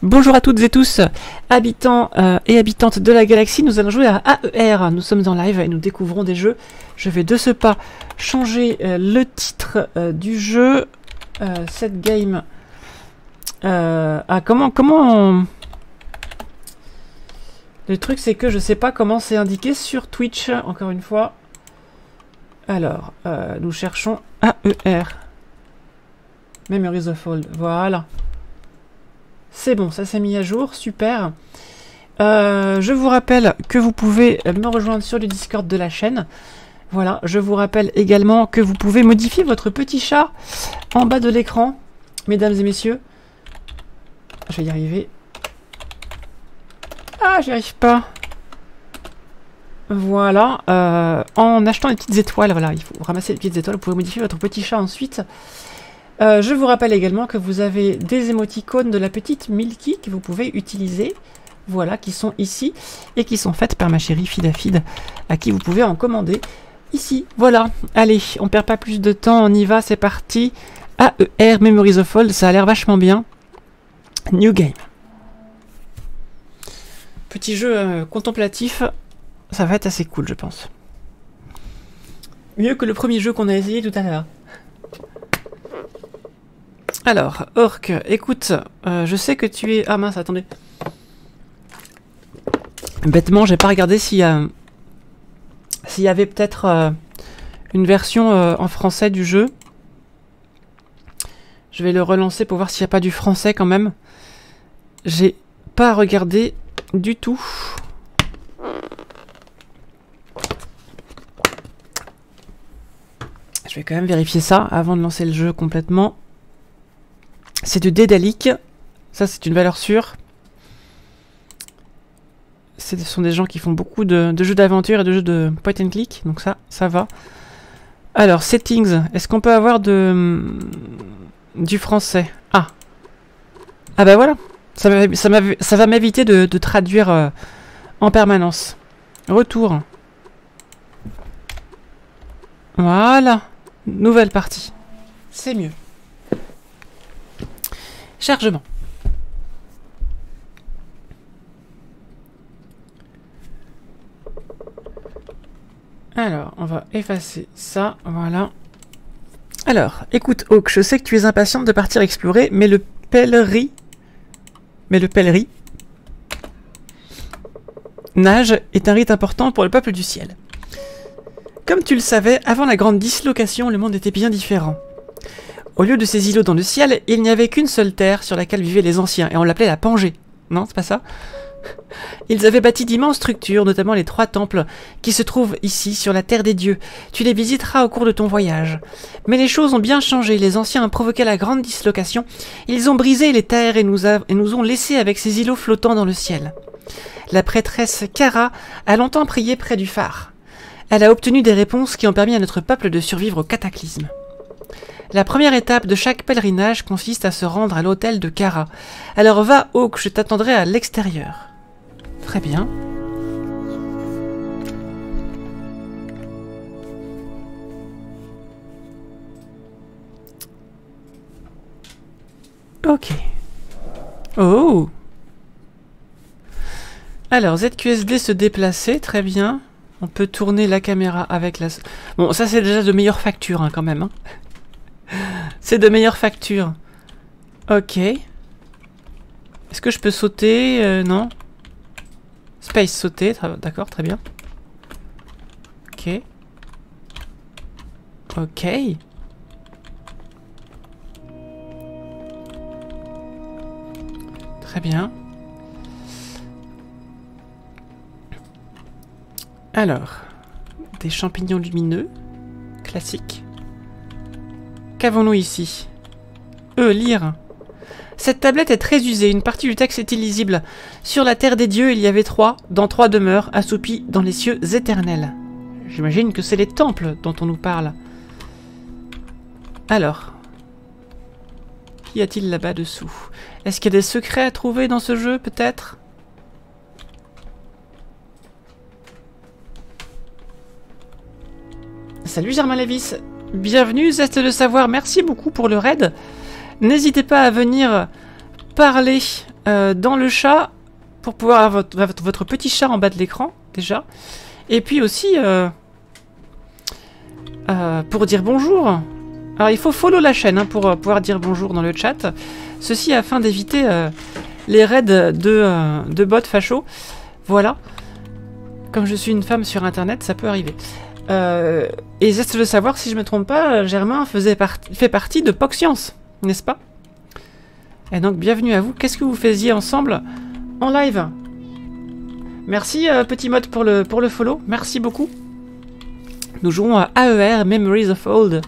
Bonjour à toutes et tous, habitants et habitantes de la galaxie, nous allons jouer à AER. Nous sommes en live et nous découvrons des jeux. Je vais de ce pas changer le titre du jeu. Cette game... comment... Le truc c'est que je sais pas comment c'est indiqué sur Twitch, encore une fois. Alors, nous cherchons AER. Memories of Old, voilà. C'est bon, ça s'est mis à jour, super. Je vous rappelle que vous pouvez me rejoindre sur le Discord de la chaîne. Voilà, je vous rappelle également que vous pouvez modifier votre petit chat en bas de l'écran, mesdames et messieurs. Je vais y arriver. Ah, j'y arrive pas. Voilà, en achetant les petites étoiles, voilà, il faut ramasser les petites étoiles, vous pouvez modifier votre petit chat ensuite. Je vous rappelle également que vous avez des émoticônes de la petite Milky que vous pouvez utiliser, voilà, qui sont ici, et qui sont faites par ma chérie Fidafid, à qui vous pouvez en commander ici, voilà. Allez, on perd pas plus de temps, on y va, c'est parti. AER, Memories of Old, ça a l'air vachement bien. New game. Petit jeu contemplatif, ça va être assez cool, je pense. Mieux que le premier jeu qu'on a essayé tout à l'heure. Alors, Orc, écoute, je sais que tu es... Ah mince, attendez. Bêtement, j'ai pas regardé s'il y avait peut-être une version en français du jeu. Je vais le relancer pour voir s'il n'y a pas du français quand même. J'ai pas regardé du tout. Je vais quand même vérifier ça avant de lancer le jeu complètement. C'est de Dédalic, ça c'est une valeur sûre. Ce sont des gens qui font beaucoup de jeux d'aventure et de jeux de point and click, donc ça va. Alors, settings, est-ce qu'on peut avoir du français? Ah bah voilà, ça va m'éviter de traduire en permanence. Retour. Voilà, nouvelle partie. C'est mieux. Chargement. Alors, on va effacer ça, voilà. Alors, écoute, Hawk, je sais que tu es impatiente de partir explorer, mais le pèlerin nage est un rite important pour le peuple du ciel. Comme tu le savais, avant la grande dislocation, le monde était bien différent. Au lieu de ces îlots dans le ciel, il n'y avait qu'une seule terre sur laquelle vivaient les anciens, et on l'appelait la Pangée. Non, c'est pas ça? Ils avaient bâti d'immenses structures, notamment les 3 temples, qui se trouvent ici, sur la terre des dieux. Tu les visiteras au cours de ton voyage. Mais les choses ont bien changé, les anciens ont provoqué la grande dislocation, ils ont brisé les terres et nous ont laissés avec ces îlots flottants dans le ciel. La prêtresse Kara a longtemps prié près du phare. Elle a obtenu des réponses qui ont permis à notre peuple de survivre au cataclysme. La première étape de chaque pèlerinage consiste à se rendre à l'hôtel de Kara. Alors va, Hawk, je t'attendrai à l'extérieur. Très bien. Ok. Oh. Alors, ZQSD se déplacer, très bien. On peut tourner la caméra avec la... Bon, ça c'est déjà de meilleure facture, hein, quand même, hein. C'est de meilleure facture. Ok. Est-ce que je peux sauter? Non. Space sauter, d'accord, très bien. Ok. Ok. Très bien. Alors, des champignons lumineux. Classique. Qu'avons-nous ici? Lire. Cette tablette est très usée, une partie du texte est illisible. Sur la terre des dieux, il y avait 3, dans 3 demeures, assoupies dans les cieux éternels. J'imagine que c'est les temples dont on nous parle. Alors. Qu'y a-t-il là-bas dessous? Est-ce qu'il y a des secrets à trouver dans ce jeu, peut-être? Salut Germain Lévis. Bienvenue, Zeste de Savoir, merci beaucoup pour le raid. N'hésitez pas à venir parler dans le chat, pour pouvoir avoir votre petit chat en bas de l'écran, déjà. Et puis aussi, pour dire bonjour. Alors il faut follow la chaîne hein, pour pouvoir dire bonjour dans le chat. Ceci afin d'éviter les raids de bots fachos. Voilà. Comme je suis une femme sur internet, ça peut arriver. Et juste de savoir, si je me trompe pas, Germain fait partie de POC Science, n'est-ce pas? Et donc bienvenue à vous. Qu'est-ce que vous faisiez ensemble en live? Merci petit mode pour le follow. Merci beaucoup. Nous jouons à AER, Memories of Old.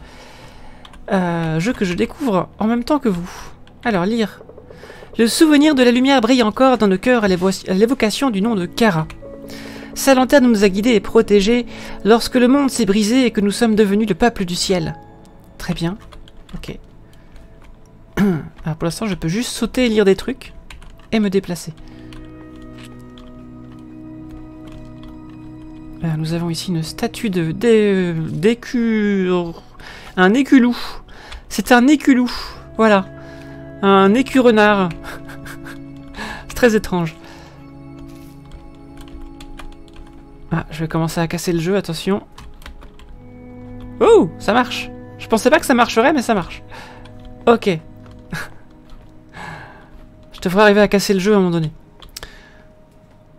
Jeu que je découvre en même temps que vous. Alors, lire. Le souvenir de la lumière brille encore dans nos cœurs à l'évocation du nom de Kara. Sa lanterne nous a guidés et protégés lorsque le monde s'est brisé et que nous sommes devenus le peuple du ciel. Très bien. Ok. Alors pour l'instant, je peux juste sauter et lire des trucs et me déplacer. Alors, nous avons ici une statue un éculou. C'est un éculou. Voilà. Un écurenard. C'est très étrange. Ah, je vais commencer à casser le jeu, attention. Oh, ça marche. Je pensais pas que ça marcherait, mais ça marche. Ok. Je devrais arriver à casser le jeu à un moment donné.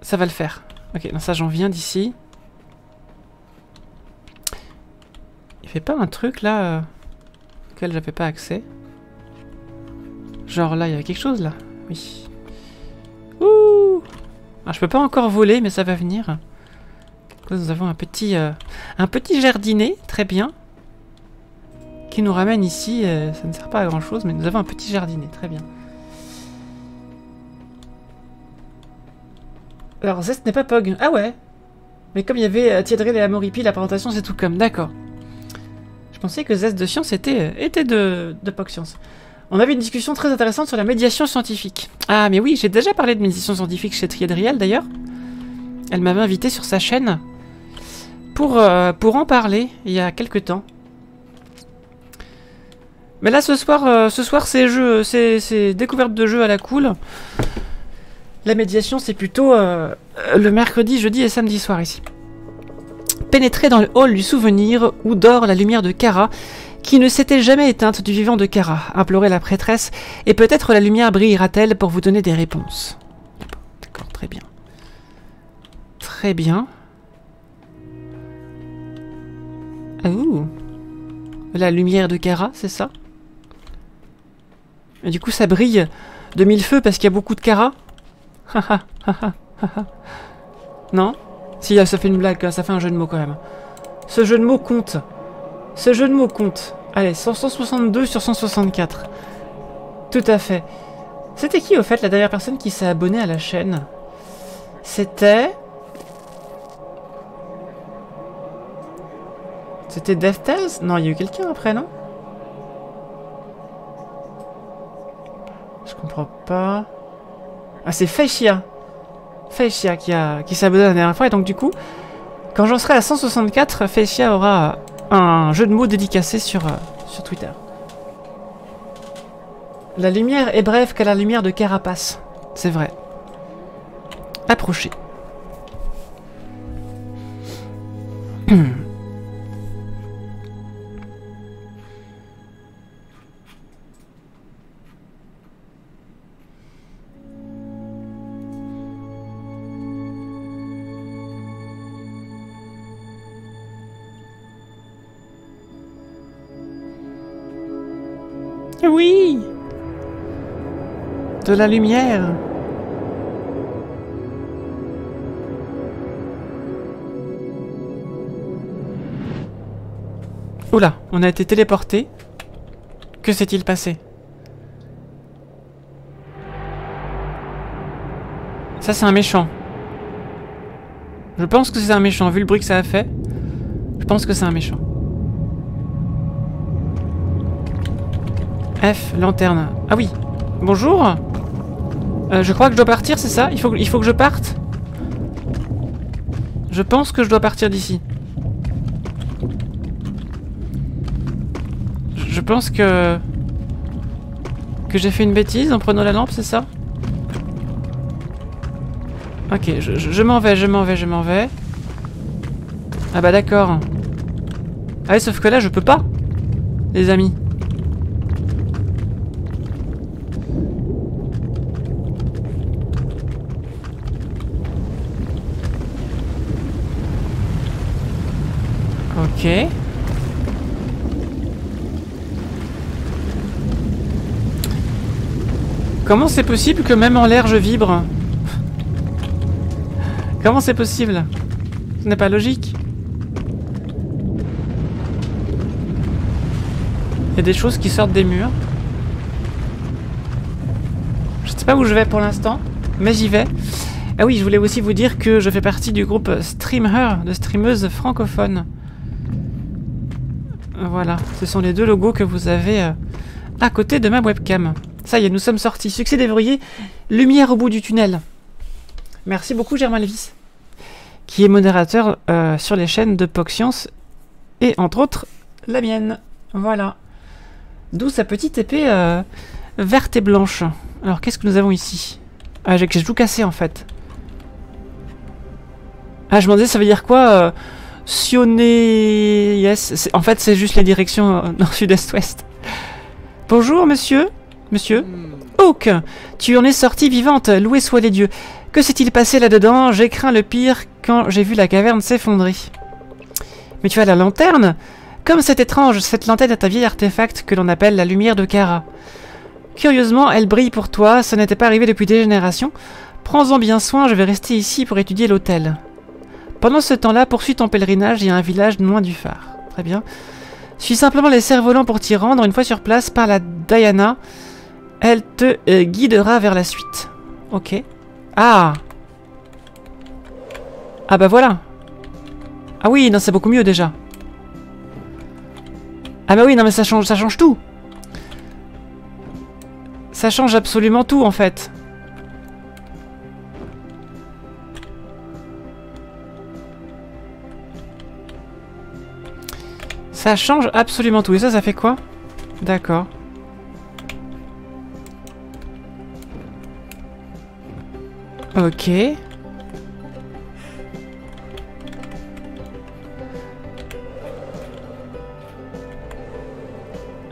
Ça va le faire. Ok, non, ça j'en viens d'ici. Il fait pas un truc là auquel j'avais pas accès. Genre là, il y avait quelque chose là. Oui. Ouh. Alors, je peux pas encore voler, mais ça va venir. Nous avons un petit jardinet, très bien. Qui nous ramène ici. Ça ne sert pas à grand chose, mais nous avons un petit jardinet, très bien. Alors, Zest n'est pas Pog. Ah ouais. Mais comme il y avait Thiedrel et Amoripi, la présentation c'est tout comme. D'accord. Je pensais que Zest de Science était de Pog Science. On avait une discussion très intéressante sur la médiation scientifique. Ah, mais oui, j'ai déjà parlé de médiation scientifique chez Thiedriel d'ailleurs. Elle m'avait invité sur sa chaîne pour en parler il y a quelques temps. Mais là, ce soir c'est découverte de jeux à la cool. La médiation, c'est plutôt le mercredi, jeudi et samedi soir ici. Pénétrer dans le hall du souvenir où dort la lumière de Kara, qui ne s'était jamais éteinte du vivant de Kara, implorait la prêtresse, et peut-être la lumière brillera-t-elle pour vous donner des réponses. D'accord, très bien. Très bien. Ah, ouh. La lumière de Kara, c'est ça? Et du coup, ça brille de mille feux parce qu'il y a beaucoup de Kara. Non? Si, ça fait une blague, ça fait un jeu de mots quand même. Ce jeu de mots compte. Ce jeu de mots compte. Allez, 162 sur 164. Tout à fait. C'était qui, au fait, la dernière personne qui s'est abonnée à la chaîne? C'était... C'était DeathTales? Non, il y a eu quelqu'un après, non? Je comprends pas... Ah, c'est Feishia. Feishia qui s'est abonné la dernière fois. Et donc, du coup, quand j'en serai à 164, Feishia aura un jeu de mots dédicacé sur Twitter. La lumière est brève qu'à la lumière de Carapace. C'est vrai. Approchez. Oui! De la lumière! Oula, on a été téléporté. Que s'est-il passé? Ça, c'est un méchant. Je pense que c'est un méchant, vu le bruit que ça a fait. Je pense que c'est un méchant. F, lanterne. Ah oui. Bonjour. Je crois que je dois partir, c'est ça? Il faut que je parte? Je pense que je dois partir d'ici. Je pense que j'ai fait une bêtise en prenant la lampe, c'est ça? Ok, je m'en vais, je m'en vais, je m'en vais. Ah bah d'accord. Ah ouais, sauf que là, je peux pas, les amis. Ok. Comment c'est possible que même en l'air je vibre? Comment c'est possible? Ce n'est pas logique. Il y a des choses qui sortent des murs. Je sais pas où je vais pour l'instant, mais j'y vais. Ah oui, je voulais aussi vous dire que je fais partie du groupe Streamer, de streameuses francophones. Voilà, ce sont les deux logos que vous avez à côté de ma webcam. Ça y est, nous sommes sortis. Succès déverrouillé, lumière au bout du tunnel. Merci beaucoup Germain Lévis, qui est modérateur sur les chaînes de PogScience et entre autres la mienne. Voilà. D'où sa petite épée verte et blanche. Alors qu'est-ce que nous avons ici? Ah, j'ai tout cassé en fait. Ah, je me demandais ça veut dire quoi Sionner... Yes. En fait c'est juste les directions nord, sud, est, ouest. Bonjour monsieur. Monsieur Hawk, tu en es sortie vivante, loué soient les dieux. Que s'est-il passé là-dedans? J'ai craint le pire quand j'ai vu la caverne s'effondrer. Mais tu as la lanterne? Comme c'est étrange, cette lanterne est un vieil artefact que l'on appelle la lumière de Kara. Curieusement, elle brille pour toi, ça n'était pas arrivé depuis des générations. Prends-en bien soin, je vais rester ici pour étudier l'autel. Pendant ce temps-là, poursuis ton pèlerinage, il y a un village loin du phare. Très bien. Suis simplement les cerfs-volants pour t'y rendre. Une fois sur place, parle à Diana. Elle te guidera vers la suite. Ok. Ah! Ah bah voilà. Ah oui, non, c'est beaucoup mieux déjà. Ah bah oui, non mais ça change tout. Ça change absolument tout en fait. Ça change absolument tout. Et ça fait quoi? D'accord. Ok.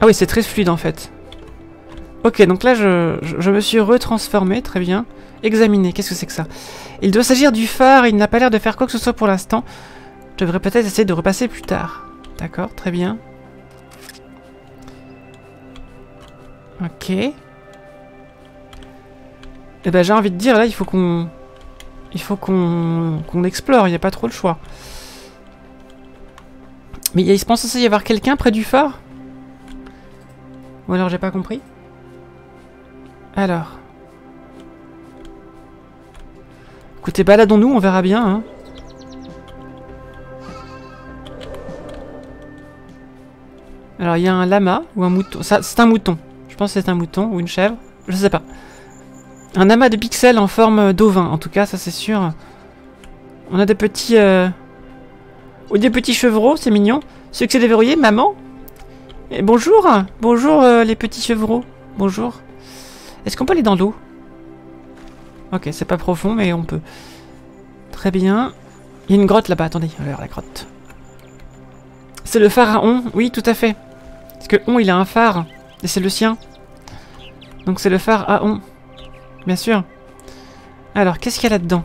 Ah oui, c'est très fluide en fait. Ok, donc là je me suis retransformé, très bien. Examiner, qu'est-ce que c'est que ça? Il doit s'agir du phare, il n'a pas l'air de faire quoi que ce soit pour l'instant. Je devrais peut-être essayer de repasser plus tard. D'accord, très bien. Ok. Eh ben j'ai envie de dire, là il faut qu'on... Il faut qu'on explore, il n'y a pas trop le choix. Mais il se pense censé y avoir quelqu'un près du phare? Ou alors j'ai pas compris? Alors. Écoutez, baladons-nous, on verra bien. Hein. Alors il y a un lama ou un mouton. C'est un mouton. Je pense que c'est un mouton ou une chèvre. Je sais pas. Un amas de pixels en forme d'ovin. En tout cas, ça c'est sûr. On a des petits... Ou des petits chevreaux, c'est mignon. Succès déverrouillé, maman. Et bonjour. Bonjour les petits chevreaux. Bonjour. Est-ce qu'on peut aller dans l'eau? Ok, c'est pas profond, mais on peut. Très bien. Il y a une grotte là-bas, attendez, on va voir la grotte. C'est le phare à On, oui, tout à fait. Parce que On, il a un phare, et c'est le sien. Donc c'est le phare à On. Bien sûr. Alors, qu'est-ce qu'il y a là-dedans?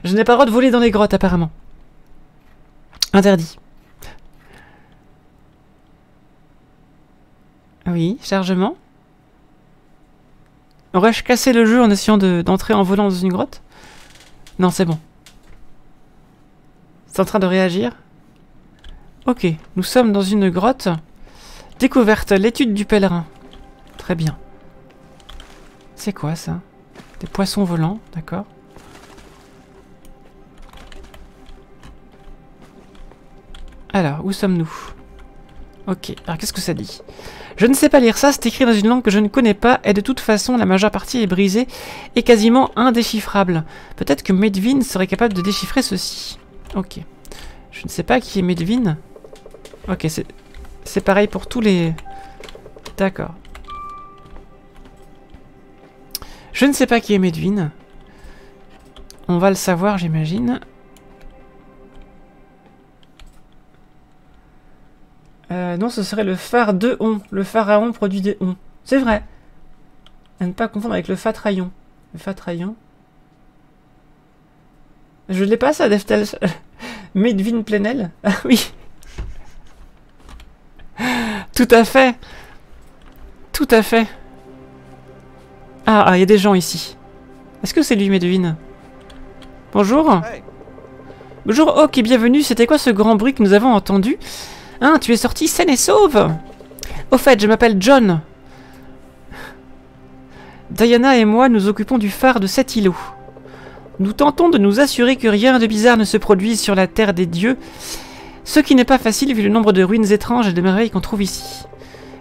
Je n'ai pas le droit de voler dans les grottes, apparemment. Interdit. Oui, chargement. Aurais-je cassé le jeu en essayant d'entrer en volant dans une grotte? Non, c'est bon. C'est en train de réagir. Ok, nous sommes dans une grotte. Découverte, l'étude du pèlerin. Très bien. C'est quoi ça? Des poissons volants, d'accord. Alors, où sommes-nous? Ok, alors qu'est-ce que ça dit? Je ne sais pas lire ça, c'est écrit dans une langue que je ne connais pas, et de toute façon, la majeure partie est brisée et quasiment indéchiffrable. Peut-être que Medvin serait capable de déchiffrer ceci. Ok. Je ne sais pas qui est Medvin. Ok, c'est pareil pour tous les... D'accord. Je ne sais pas qui est Medvin. On va le savoir, j'imagine. Non, ce serait le phare de On. Le pharaon produit des On. C'est vrai. À ne pas confondre avec le Fatraillon. Le Fatraillon. Je l'ai pas ça, Deftel. Medvin Plenel. Ah oui. Tout à fait. Tout à fait. Ah, il y a des gens ici. Est-ce que c'est lui, Medvin? Bonjour. Hey. Bonjour, Hawk, et bienvenue. C'était quoi ce grand bruit que nous avons entendu? Hein, tu es sorti saine et sauve? Au fait, je m'appelle John. Diana et moi nous occupons du phare de cet îlot. Nous tentons de nous assurer que rien de bizarre ne se produise sur la terre des dieux, ce qui n'est pas facile vu le nombre de ruines étranges et de merveilles qu'on trouve ici.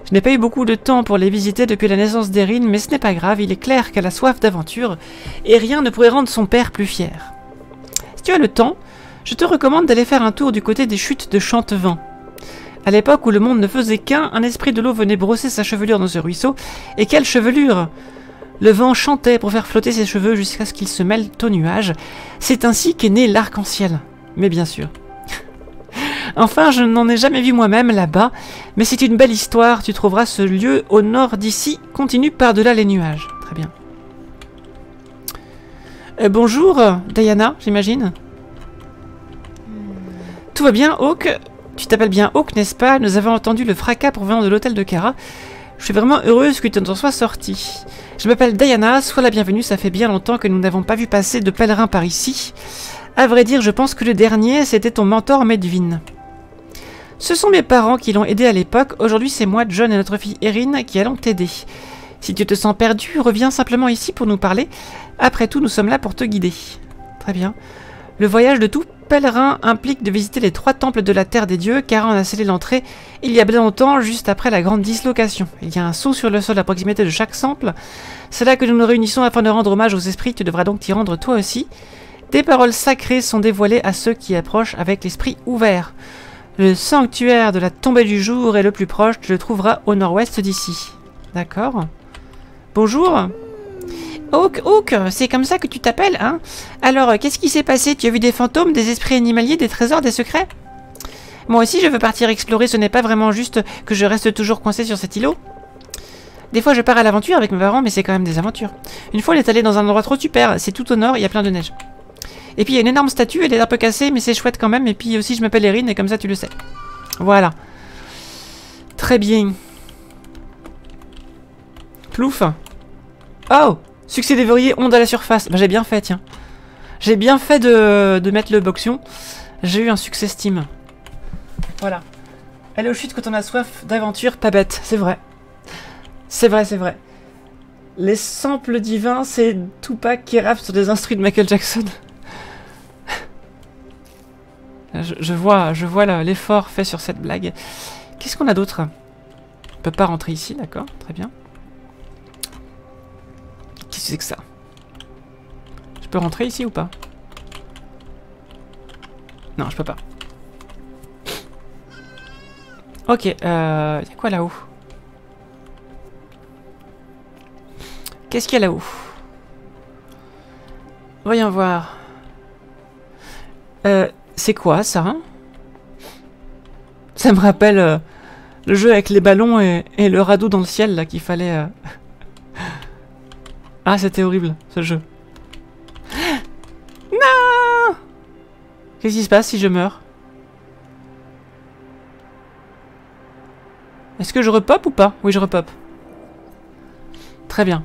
Je n'ai pas eu beaucoup de temps pour les visiter depuis la naissance d'Erin, mais ce n'est pas grave, il est clair qu'elle a soif d'aventure, et rien ne pourrait rendre son père plus fier. Si tu as le temps, je te recommande d'aller faire un tour du côté des chutes de Chantevent. À l'époque où le monde ne faisait qu'un, un esprit de l'eau venait brosser sa chevelure dans ce ruisseau, et quelle chevelure! Le vent chantait pour faire flotter ses cheveux jusqu'à ce qu'ils se mêlent aux nuages. C'est ainsi qu'est né l'arc-en-ciel. Mais bien sûr. Enfin, je n'en ai jamais vu moi-même là-bas, mais c'est une belle histoire. Tu trouveras ce lieu au nord d'ici, continue par-delà les nuages. Très bien. Bonjour, Diana, j'imagine. Tout va bien, Hawk? Tu t'appelles bien Hawk, n'est-ce pas? Nous avons entendu le fracas provenant de l'hôtel de Kara. Je suis vraiment heureuse que tu en sois sortie. Je m'appelle Diana, sois la bienvenue, ça fait bien longtemps que nous n'avons pas vu passer de pèlerins par ici. À vrai dire, je pense que le dernier, c'était ton mentor Medvin. Ce sont mes parents qui l'ont aidé à l'époque, aujourd'hui c'est moi, John et notre fille Erin qui allons t'aider. Si tu te sens perdu, reviens simplement ici pour nous parler. Après tout, nous sommes là pour te guider. Très bien. Le voyage de tout pèlerin implique de visiter les 3 temples de la Terre des Dieux, car on a scellé l'entrée il y a bien longtemps, juste après la grande dislocation. Il y a un sceau sur le sol à proximité de chaque temple. C'est là que nous nous réunissons afin de rendre hommage aux esprits, tu devras donc t'y rendre toi aussi. Des paroles sacrées sont dévoilées à ceux qui approchent avec l'esprit ouvert. Le sanctuaire de la tombée du jour est le plus proche, tu le trouveras au nord-ouest d'ici. D'accord. Bonjour. Hawk, c'est comme ça que tu t'appelles, hein? Alors, qu'est-ce qui s'est passé? Tu as vu des fantômes, des esprits animaliers, des trésors, des secrets? Moi aussi, je veux partir explorer, ce n'est pas vraiment juste que je reste toujours coincé sur cet îlot. Des fois, je pars à l'aventure avec mes parents, mais c'est quand même des aventures. Une fois, on est allé dans un endroit trop super, c'est tout au nord, il y a plein de neige. Et puis, il y a une énorme statue, elle est un peu cassée, mais c'est chouette quand même, et puis aussi, je m'appelle Erin, et comme ça, tu le sais. Voilà. Très bien. Plouf. Oh! Succès déverrouillé, onde à la surface. Bah, j'ai bien fait, tiens. J'ai bien fait de mettre le boxion. J'ai eu un succès Steam. Voilà. Aller aux chutes quand on a soif d'aventure, pas bête, c'est vrai. C'est vrai, c'est vrai. Les samples divins, c'est Tupac qui rappe sur des instruments de Michael Jackson. je vois l'effort fait sur cette blague. Qu'est-ce qu'on a d'autre? On peut pas rentrer ici, d'accord, très bien. Qu'est-ce que c'est que ça? Je peux rentrer ici ou pas? Non, je peux pas. Ok, y a quoi là-haut? Qu'est-ce qu'il y a là-haut? Voyons voir. C'est quoi ça, hein? Ça me rappelle le jeu avec les ballons et le radeau dans le ciel là qu'il fallait... Ah, c'était horrible, ce jeu. Non! Qu'est-ce qui se passe si je meurs? Est-ce que je repop ou pas? Oui, je repop. Très bien.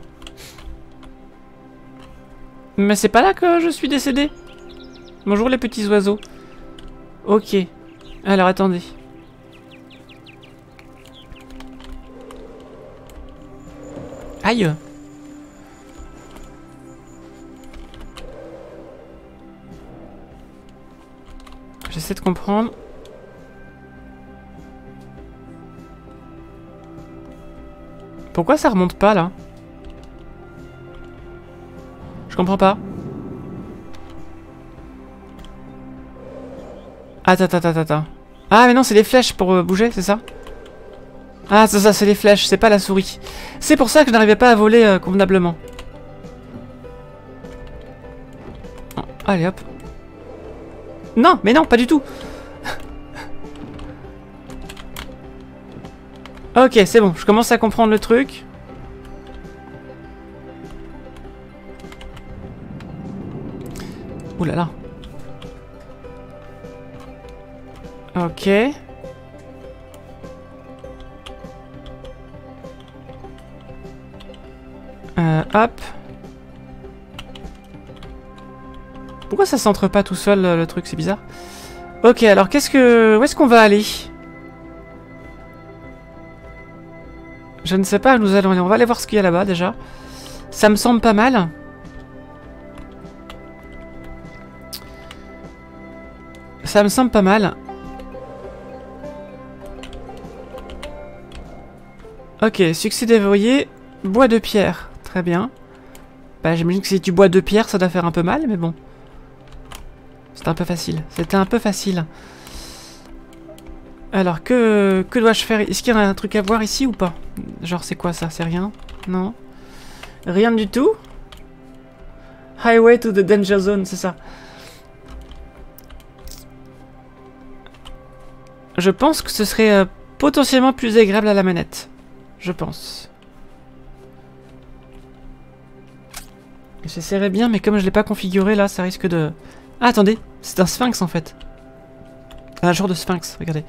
Mais c'est pas là que je suis décédé. Bonjour les petits oiseaux. Ok. Alors, attendez. Aïe! J'essaie de comprendre. Pourquoi ça remonte pas là? Je comprends pas. Attends. Ah mais non, c'est les flèches pour bouger, c'est ça? Ah c'est ça, c'est les flèches, c'est pas la souris. C'est pour ça que je n'arrivais pas à voler convenablement. Allez hop. Non, mais non, pas du tout. Ok, c'est bon, je commence à comprendre le truc. Ouh là là. Ok. Hop. Pourquoi ça centre pas tout seul le truc, c'est bizarre. Ok, alors qu'est-ce que... Où est-ce qu'on va aller? Je ne sais pas où nous allons aller. On va aller voir ce qu'il y a là-bas déjà. Ça me semble pas mal. Ça me semble pas mal. Ok, succès déverrouillé. Bois de pierre. Très bien. Bah j'imagine que si tu bois de pierre, ça doit faire un peu mal, mais bon. C'était un peu facile. C'était un peu facile. Alors, que dois-je faire? Est-ce qu'il y a un truc à voir ici ou pas? Genre, c'est quoi ça? C'est rien? Non? Rien du tout? Highway to the Danger Zone, c'est ça. Je pense que ce serait potentiellement plus agréable à la manette. Je pense. J'essaierai bien, mais comme je l'ai pas configuré, là, ça risque de... Ah, attendez, c'est un sphinx, en fait. Un genre de sphinx, regardez.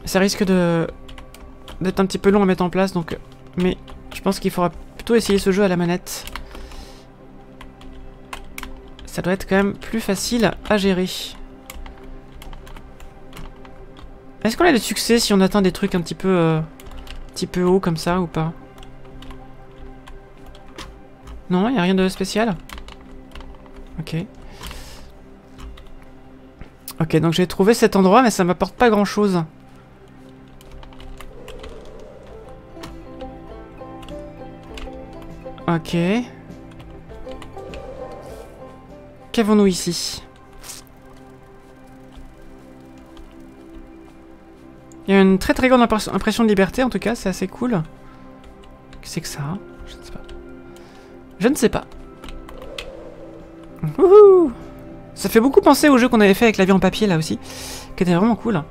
Ça risque d'être un petit peu long à mettre en place, donc... Mais je pense qu'il faudra plutôt essayer ce jeu à la manette. Ça doit être quand même plus facile à gérer. Est-ce qu'on a des succès si on atteint des trucs un petit peu haut comme ça ou pas? Non, il n'y a rien de spécial. Ok. Ok, donc j'ai trouvé cet endroit, mais ça m'apporte pas grand-chose. Ok. Qu'avons-nous ici? Il y a une très très grande impression de liberté, en tout cas, c'est assez cool. Qu'est-ce que c'est que ça? Je ne sais pas. Je ne sais pas. Wouhou! Ça fait beaucoup penser au jeu qu'on avait fait avec l'avion en papier, là aussi, qui était vraiment cool.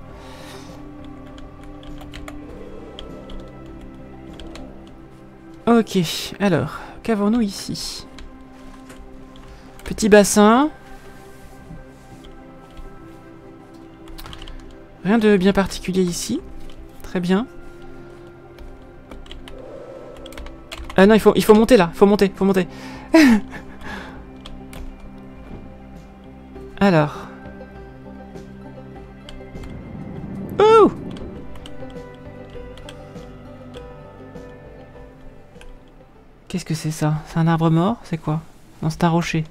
Ok, alors, qu'avons-nous ici? Petit bassin. Rien de bien particulier ici. Très bien. Ah non, il faut monter là. Faut monter. Alors. Ouh! Qu'est-ce que c'est ça? C'est un arbre mort? C'est quoi? Non, c'est un rocher.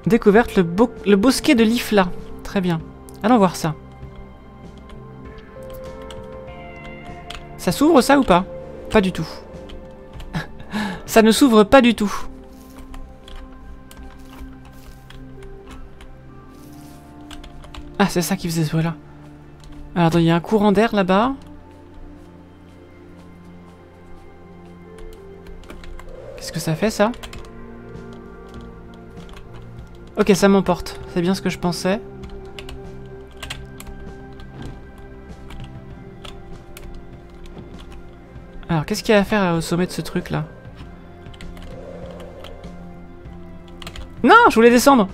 Découverte le bosquet de l'Ifla. Très bien. Allons voir ça. Ça s'ouvre ça ou pas? Pas du tout. Ça ne s'ouvre pas du tout. Ah, c'est ça qui faisait ce bruit-là. Alors, attends, il y a un courant d'air là-bas. Qu'est-ce que ça fait, ça? Ok, ça m'emporte. C'est bien ce que je pensais. Alors, qu'est-ce qu'il y a à faire au sommet de ce truc-là? Non, je voulais descendre.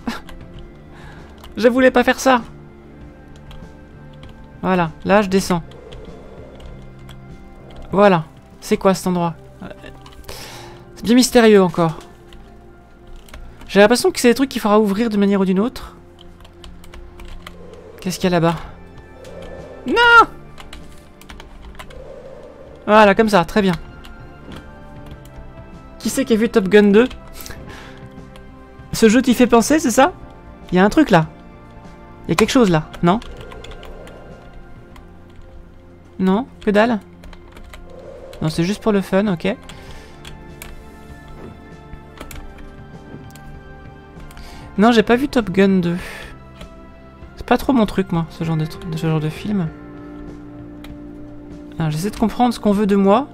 Je voulais pas faire ça. Voilà, là je descends. Voilà. C'est quoi cet endroit? C'est bien mystérieux encore. J'ai l'impression que c'est des trucs qu'il faudra ouvrir d'une manière ou d'une autre. Qu'est-ce qu'il y a là-bas? Non! Voilà, comme ça, très bien. Qui c'est qui a vu Top Gun 2? Ce jeu t'y fait penser, c'est ça? Il y a un truc là. Il y a quelque chose là, non? Non? Que dalle? Non, c'est juste pour le fun, ok. Non, j'ai pas vu Top Gun 2. C'est pas trop mon truc, moi, ce genre de film. Alors, j'essaie de comprendre ce qu'on veut de moi.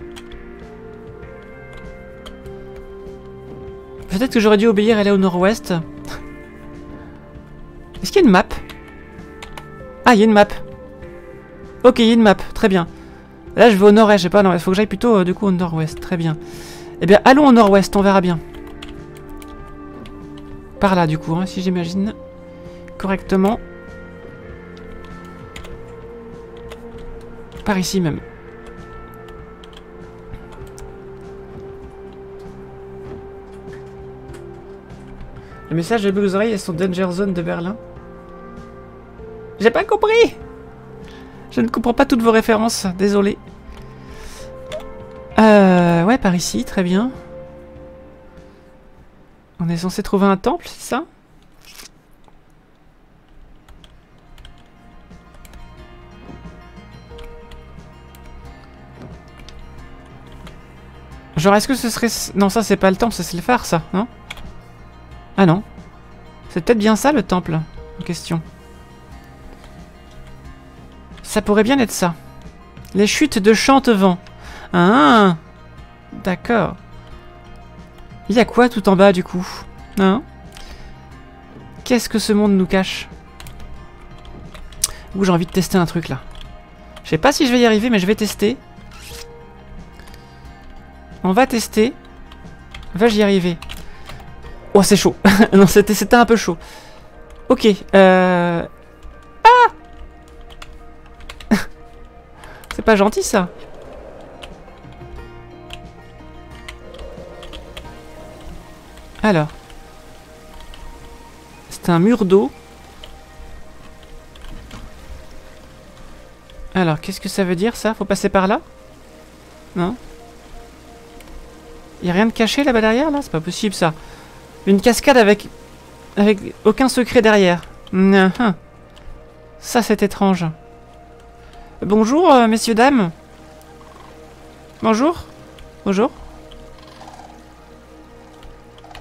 Peut-être que j'aurais dû obéir, aller au nord-ouest. Est-ce qu'il y a une map? Ah, il y a une map. Ok, il y a une map, très bien. Là, je vais au nord-est, je sais pas, non, il faut que j'aille plutôt du coup au nord-ouest, très bien. Eh bien, allons au nord-ouest, on verra bien. Par là, du coup, hein, si j'imagine correctement. Par ici même. Le message de Bugs Oreilles est son Danger Zone de Berlin. J'ai pas compris! Je ne comprends pas toutes vos références, désolé. Ouais, par ici, très bien. On est censé trouver un temple, c'est ça? Genre, est-ce que ce serait... Non, ça, c'est pas le temple, ça, c'est le phare, ça, non? Ah non. C'est peut-être bien ça, le temple, en question. Ça pourrait bien être ça. Les chutes de Chantevent. Ah, d'accord. Il y a quoi tout en bas, du coup? Hein? Qu'est-ce que ce monde nous cache? Ouh, j'ai envie de tester un truc, là. Je sais pas si je vais y arriver, mais je vais tester. On va tester. Vais-je y arriver? Oh, c'est chaud. Non, c'était un peu chaud. Ok. Ah! C'est pas gentil, ça. Alors. C'est un mur d'eau. Alors, qu'est-ce que ça veut dire, ça? Faut passer par là? Non? Y'a rien de caché là-bas derrière, là? C'est pas possible, ça. Une cascade avec aucun secret derrière. Ça, c'est étrange. Bonjour, messieurs, dames. Bonjour. Bonjour.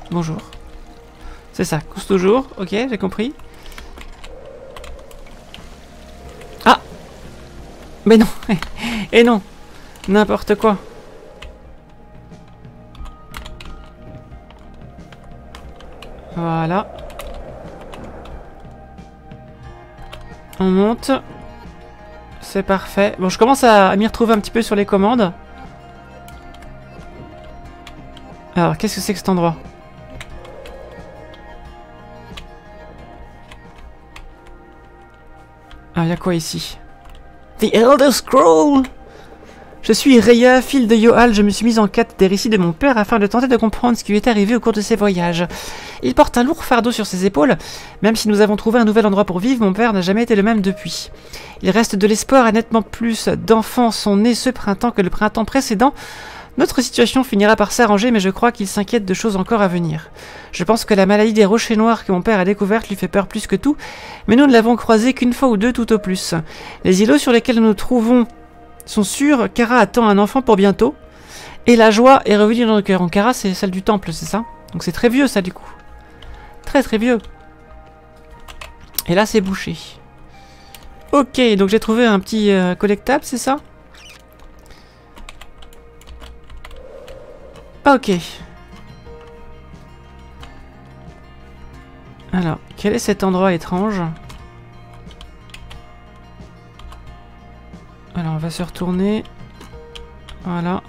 Bonjour. C'est ça, cousse toujours. Ok, j'ai compris. Ah! Mais non. Et non. N'importe quoi. Voilà. On monte. C'est parfait. Bon, je commence à m'y retrouver un petit peu sur les commandes. Alors, qu'est-ce que c'est que cet endroit? Ah, il y a quoi ici? The Elder Scroll! Je suis Rhea, fille de Yohal, je me suis mise en quête des récits de mon père afin de tenter de comprendre ce qui lui est arrivé au cours de ses voyages. Il porte un lourd fardeau sur ses épaules. Même si nous avons trouvé un nouvel endroit pour vivre, mon père n'a jamais été le même depuis. Il reste de l'espoir et nettement plus d'enfants sont nés ce printemps que le printemps précédent. Notre situation finira par s'arranger, mais je crois qu'il s'inquiète de choses encore à venir. Je pense que la maladie des rochers noirs que mon père a découverte lui fait peur plus que tout, mais nous ne l'avons croisée qu'une fois ou deux tout au plus. Les îlots sur lesquels nous nous trouvons sont sûrs, Kara attend un enfant pour bientôt, et la joie est revenue dans nos cœurs. Kara, c'est celle du temple, c'est ça? Donc c'est très vieux ça du coup. Très très vieux. Et là c'est bouché. Ok, donc j'ai trouvé un petit collectable, c'est ça? Ok. Alors, quel est cet endroit étrange? Alors, on va se retourner. Voilà.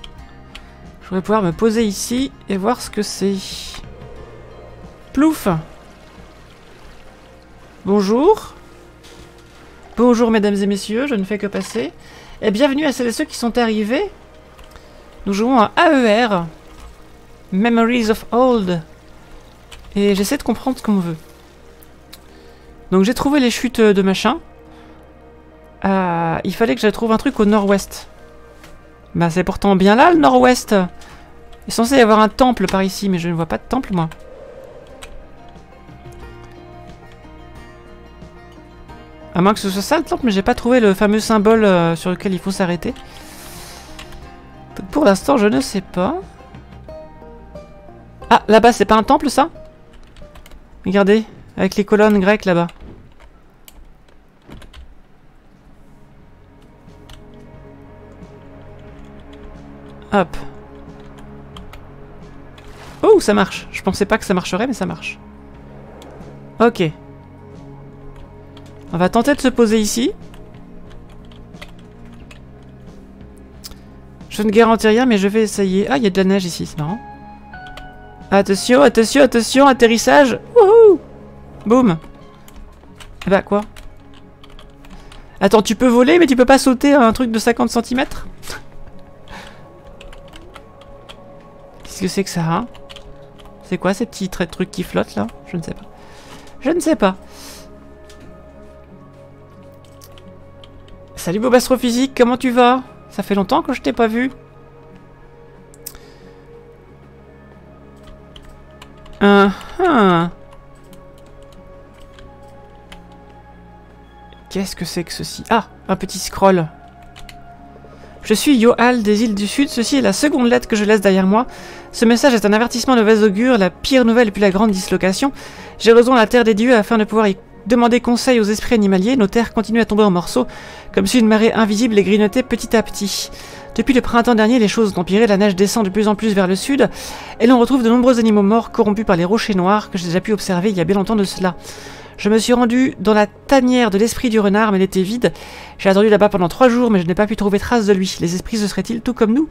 Je voudrais pouvoir me poser ici et voir ce que c'est. Plouf! Bonjour. Bonjour, mesdames et messieurs, je ne fais que passer. Et bienvenue à celles et ceux qui sont arrivés. Nous jouons à AER. Memories of Old. Et j'essaie de comprendre ce qu'on veut. Donc j'ai trouvé les chutes de machin. Il fallait que je trouve un truc au nord-ouest. Bah c'est pourtant bien là le nord-ouest. Il est censé y avoir un temple par ici, mais je ne vois pas de temple moi. À moins que ce soit ça le temple, mais j'ai pas trouvé le fameux symbole sur lequel il faut s'arrêter. Pour l'instant je ne sais pas. Ah là-bas c'est pas un temple ça? Regardez, avec les colonnes grecques là-bas. Hop. Oh, ça marche. Je pensais pas que ça marcherait, mais ça marche. Ok. On va tenter de se poser ici. Je ne garantis rien, mais je vais essayer. Ah, il y a de la neige ici, c'est marrant. Attention, attention, attention, atterrissage. Wouhou! Boum. Eh bah, quoi? Attends, tu peux voler, mais tu peux pas sauter à un truc de 50 cm? Qu'est-ce que c'est que ça, hein? C'est quoi ces petits trucs qui flottent, là? Je ne sais pas. Je ne sais pas. Salut Bob Astrophysique, comment tu vas? Ça fait longtemps que je t'ai pas vu. Qu'est-ce que c'est que ceci? Ah, un petit scroll. Je suis Yohal des îles du Sud. Ceci est la seconde lettre que je laisse derrière moi. Ce message est un avertissement de mauvais augure, la pire nouvelle depuis la grande dislocation. J'ai rejoint la terre des dieux afin de pouvoir y demander conseil aux esprits animaliers. Nos terres continuent à tomber en morceaux, comme si une marée invisible les grignotait petit à petit. Depuis le printemps dernier, les choses ont empiré, la neige descend de plus en plus vers le sud, et l'on retrouve de nombreux animaux morts corrompus par les rochers noirs que j'ai déjà pu observer il y a bien longtemps de cela. Je me suis rendu dans la tanière de l'esprit du renard, mais elle était vide. J'ai attendu là-bas pendant 3 jours, mais je n'ai pas pu trouver trace de lui. Les esprits se seraient-ils, tout comme nous,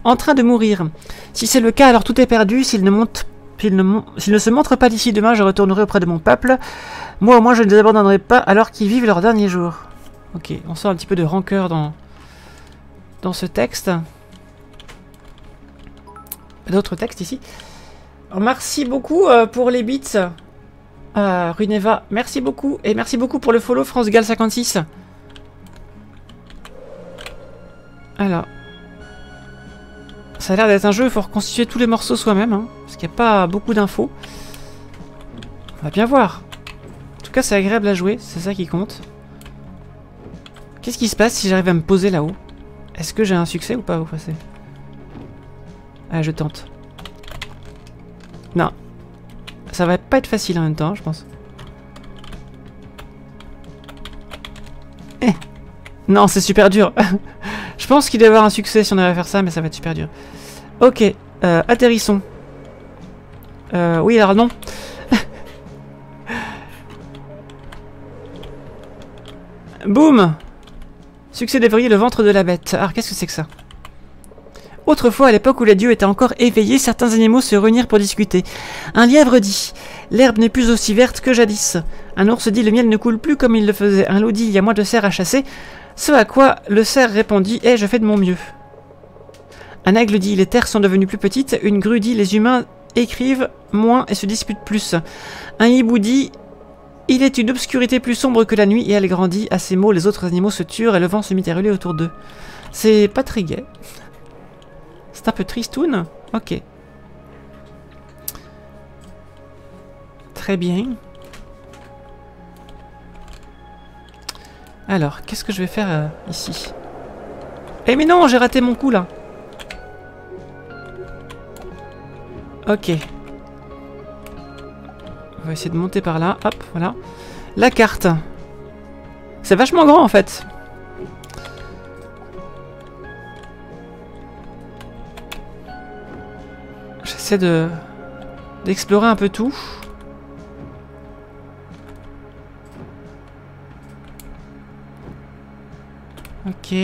en train de mourir? Si c'est le cas, alors tout est perdu. S'il ne se montre pas d'ici demain, je retournerai auprès de mon peuple. Moi, au moins, je ne les abandonnerai pas alors qu'ils vivent leurs derniers jours. Ok, on sent un petit peu de rancœur dans ce texte. D'autres textes ici. Alors, merci beaucoup pour les bits. Runeva, merci beaucoup. Et merci beaucoup pour le follow, FranceGal56. Alors. Ça a l'air d'être un jeu, il faut reconstituer tous les morceaux soi-même. Hein, parce qu'il n'y a pas beaucoup d'infos. On va bien voir. En tout cas, c'est agréable à jouer, c'est ça qui compte. Qu'est-ce qui se passe si j'arrive à me poser là-haut? Est-ce que j'ai un succès ou pas au passé? Ah, je tente. Non. Ça va pas être facile en même temps, je pense. Eh. Non, c'est super dur. Je pense qu'il doit y avoir un succès si on arrive à faire ça, mais ça va être super dur. Ok, atterrissons. Oui, alors non. Boum. Succès d'éveiller le ventre de la bête. Alors, qu'est-ce que c'est que ça? Autrefois, à l'époque où les dieux étaient encore éveillés, certains animaux se réunirent pour discuter. Un lièvre dit « L'herbe n'est plus aussi verte que jadis ». Un ours dit « Le miel ne coule plus comme il le faisait ». Un loup dit « Il y a moins de cerfs à chasser ». Ce à quoi le cerf répondit « Eh, je fais de mon mieux ». Un aigle dit « Les terres sont devenues plus petites ». Une grue dit « Les humains écrivent moins et se disputent plus ». Un hibou dit « Il est une obscurité plus sombre que la nuit » et elle grandit. À ces mots, les autres animaux se turent et le vent se mit à rouler autour d'eux. C'est pas très gai. C'est un peu tristoun. Ok. Très bien. Alors, qu'est-ce que je vais faire ici? Eh mais non, j'ai raté mon coup là. Ok. On va essayer de monter par là. Hop, voilà. La carte. C'est vachement grand en fait. J'essaie d'explorer un peu tout. Ok.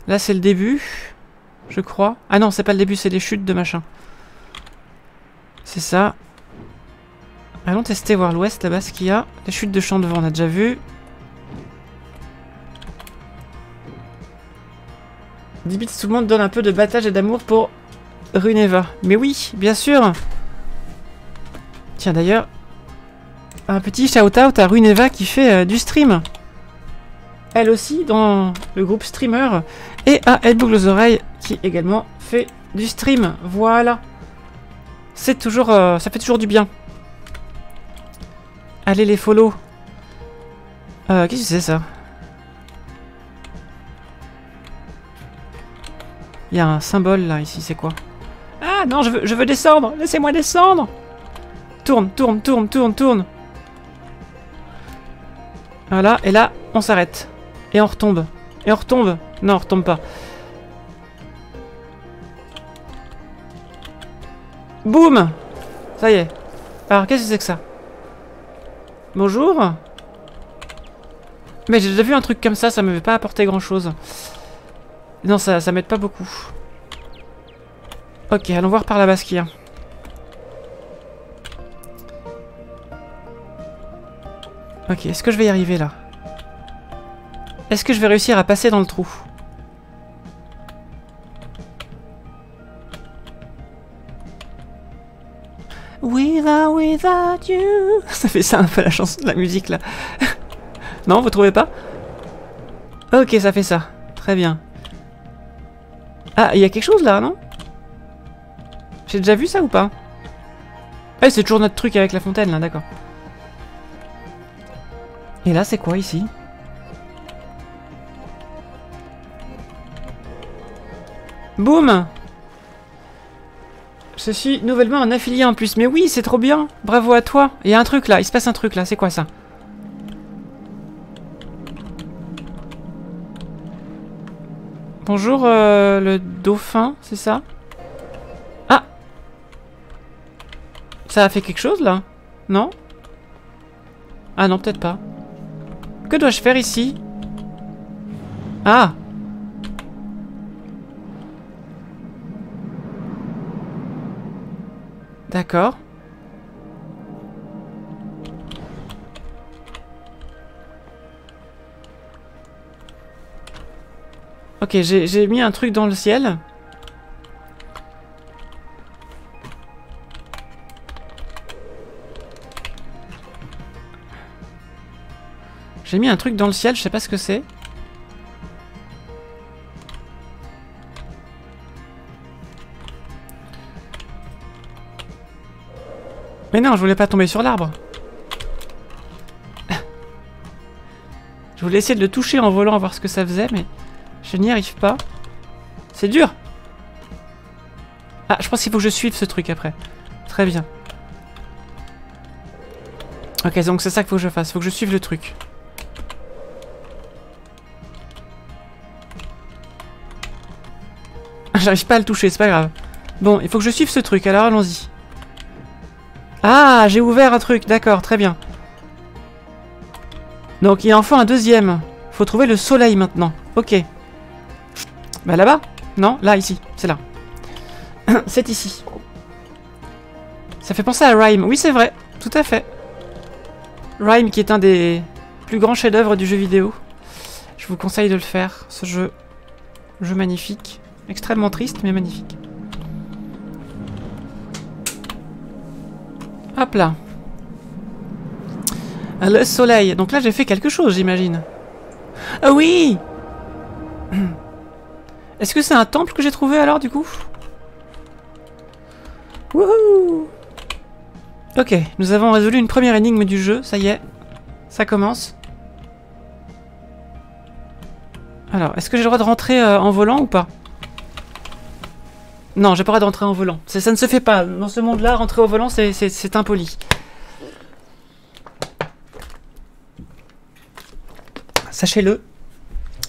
Là c'est le début, je crois. Ah non, c'est pas le début, c'est les chutes de machin. C'est ça. Allons tester, voir l'ouest là-bas ce qu'il y a. Les chutes de champ devant, on a déjà vu. 10 bits, tout le monde donne un peu de battage et d'amour pour Runeva. Mais oui, bien sûr. Tiens d'ailleurs, un petit shout-out à Runeva qui fait du stream. Elle aussi dans le groupe streamer. Et à Elbougle aux oreilles qui également fait du stream. Voilà. C'est toujours, ça fait toujours du bien. Allez les follow. Qu'est-ce que c'est ça? Il y a un symbole là ici, c'est quoi? Ah non, je veux descendre. Laissez-moi descendre. Tourne, tourne, tourne, tourne, tourne. Voilà, et là, on s'arrête. Et on retombe. Et on retombe. Non, on retombe pas. Boum! Ça y est. Alors, qu'est-ce que c'est que ça? Bonjour? Mais j'ai déjà vu un truc comme ça m'avait pas apporté grand-chose. Non, ça m'aide pas beaucoup. Ok, allons voir par là-bas ce qu'il y a. Ok, est-ce que je vais y arriver, là? Est-ce que je vais réussir à passer dans le trou? Without you. Ça fait ça un peu la chanson, la musique là. Non, vous trouvez pas? Ok, ça fait ça. Très bien. Ah, il y a quelque chose là, non? J'ai déjà vu ça ou pas? Ah, c'est toujours notre truc avec la fontaine là, d'accord. Et là, c'est quoi ici? Boum! Je suis nouvellement un affilié en plus. Mais oui, c'est trop bien. Bravo à toi. Il y a un truc là. Il se passe un truc là. C'est quoi ça? Bonjour, le dauphin, c'est ça? Ah! Ça a fait quelque chose là? Non? Ah non, peut-être pas. Que dois-je faire ici? Ah! D'accord. Ok, j'ai mis un truc dans le ciel. J'ai mis un truc dans le ciel, je sais pas ce que c'est. Mais non, je voulais pas tomber sur l'arbre. Je voulais essayer de le toucher en volant, voir ce que ça faisait, mais je n'y arrive pas. C'est dur. Ah, je pense qu'il faut que je suive ce truc après. Très bien. Ok, donc c'est ça qu'il faut que je fasse. Il faut que je suive le truc. J'arrive pas à le toucher, c'est pas grave. Bon, il faut que je suive ce truc, alors allons-y. Ah, j'ai ouvert un truc, d'accord, très bien. Donc il y a enfin un deuxième. Faut trouver le soleil maintenant. Ok. Bah là-bas? Non, là, ici, c'est là. C'est ici. Ça fait penser à Rime. Oui, c'est vrai, tout à fait. Rime qui est un des plus grands chefs-d'œuvre du jeu vidéo. Je vous conseille de le faire, ce jeu. Jeu magnifique. Extrêmement triste, mais magnifique. Hop là. Le soleil. Donc là, j'ai fait quelque chose, j'imagine. Ah oui! Est-ce que c'est un temple que j'ai trouvé alors, du coup? Wouhou! Ok, nous avons résolu une première énigme du jeu, ça y est. Ça commence. Alors, est-ce que j'ai le droit de rentrer en volant ou pas? Non, j'ai pas le droit d'entrer en volant. Ça ne se fait pas. Dans ce monde-là, rentrer au volant, c'est impoli. Sachez-le,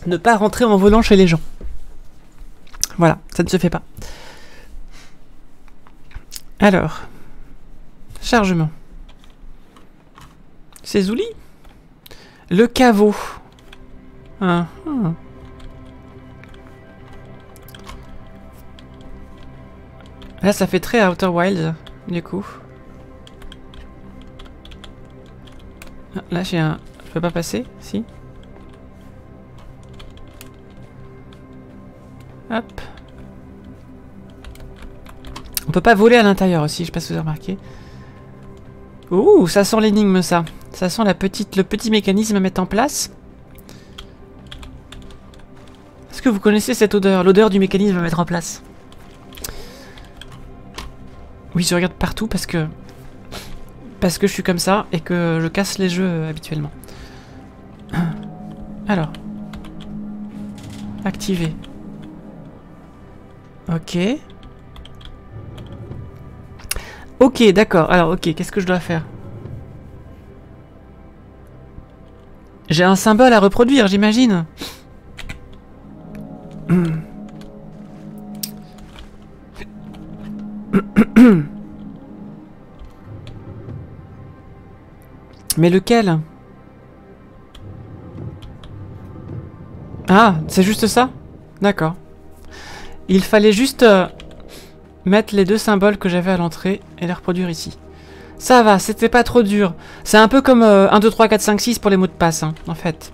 ne pas rentrer en volant chez les gens. Voilà, ça ne se fait pas. Alors, chargement. C'est Zouli. Le caveau. Ah, ah. Là, ça fait très Outer Wilds, du coup. Ah, là, j'ai un... Je peux pas passer? Si. Hop. On peut pas voler à l'intérieur aussi, je sais pas si vous avez remarqué. Ouh, ça sent l'énigme, ça. Ça sent le petit mécanisme à mettre en place. Est-ce que vous connaissez cette odeur? L'odeur du mécanisme à mettre en place. Oui, je regarde partout parce que je suis comme ça et que je casse les jeux habituellement. Alors. Activer. Ok. Ok, d'accord. Alors, ok, qu'est-ce que je dois faire? J'ai un symbole à reproduire, j'imagine. Mais lequel? Ah, c'est juste ça? D'accord. Il fallait juste mettre les deux symboles que j'avais à l'entrée et les reproduire ici. Ça va, c'était pas trop dur. C'est un peu comme 1, 2, 3, 4, 5, 6 pour les mots de passe, hein, en fait.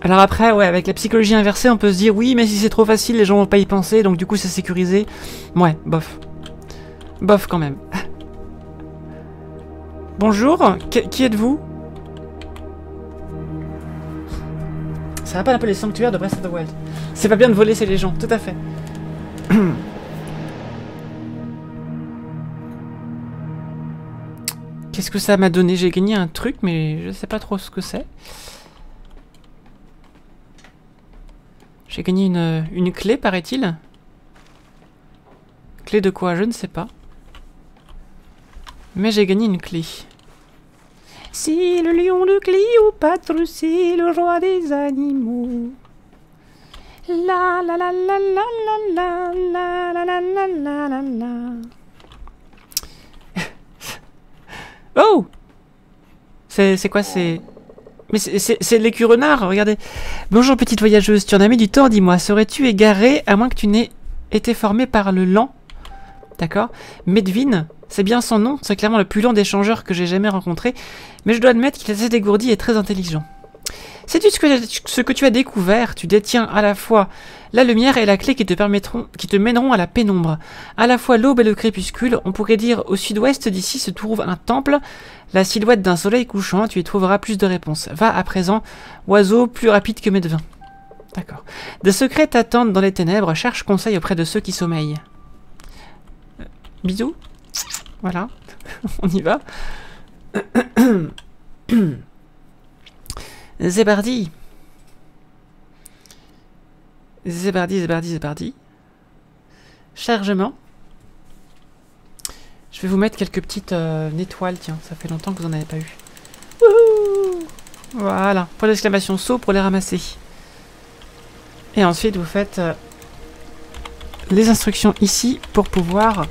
Alors après, ouais, avec la psychologie inversée, on peut se dire, oui, mais si c'est trop facile, les gens vont pas y penser, donc du coup c'est sécurisé. Ouais, bof. Bof quand même. Bonjour, qui êtes-vous? Ça rappelle un peu les sanctuaires de Breath of the Wild. C'est pas bien de voler, c'est les gens, tout à fait. Qu'est-ce que ça m'a donné? J'ai gagné un truc, mais je sais pas trop ce que c'est. J'ai gagné une clé, paraît-il. Clé de quoi? Je ne sais pas. Mais j'ai gagné une clé. C'est le lion de Cléopâtre, c'est le roi des animaux. La la la la la la la la la la la la la. Oh! C'est quoi, c'est... Mais c'est l'écu-renard, regardez. Bonjour petite voyageuse, tu en as mis du temps, dis-moi. Serais-tu égarée à moins que tu n'aies été formée par le lent? D'accord. Medvin, c'est bien son nom, c'est clairement le plus lent des changeurs que j'ai jamais rencontré, mais je dois admettre qu'il est assez dégourdi et très intelligent. Sais-tu ce que tu as découvert? Tu détiens à la fois la lumière et la clé qui te mèneront à la pénombre. À la fois l'aube et le crépuscule, on pourrait dire au sud-ouest d'ici se trouve un temple, la silhouette d'un soleil couchant, tu y trouveras plus de réponses. Va à présent, oiseau plus rapide que Medvin. D'accord. Des secrets t'attendent dans les ténèbres, cherche conseil auprès de ceux qui sommeillent. Bisous. Voilà, on y va. Zébardi. Zébardi. Chargement. Je vais vous mettre quelques petites étoiles, tiens, ça fait longtemps que vous en avez pas eu. Wouhou! Voilà, pour l'exclamation saut pour les ramasser. Et ensuite vous faites les instructions ici pour pouvoir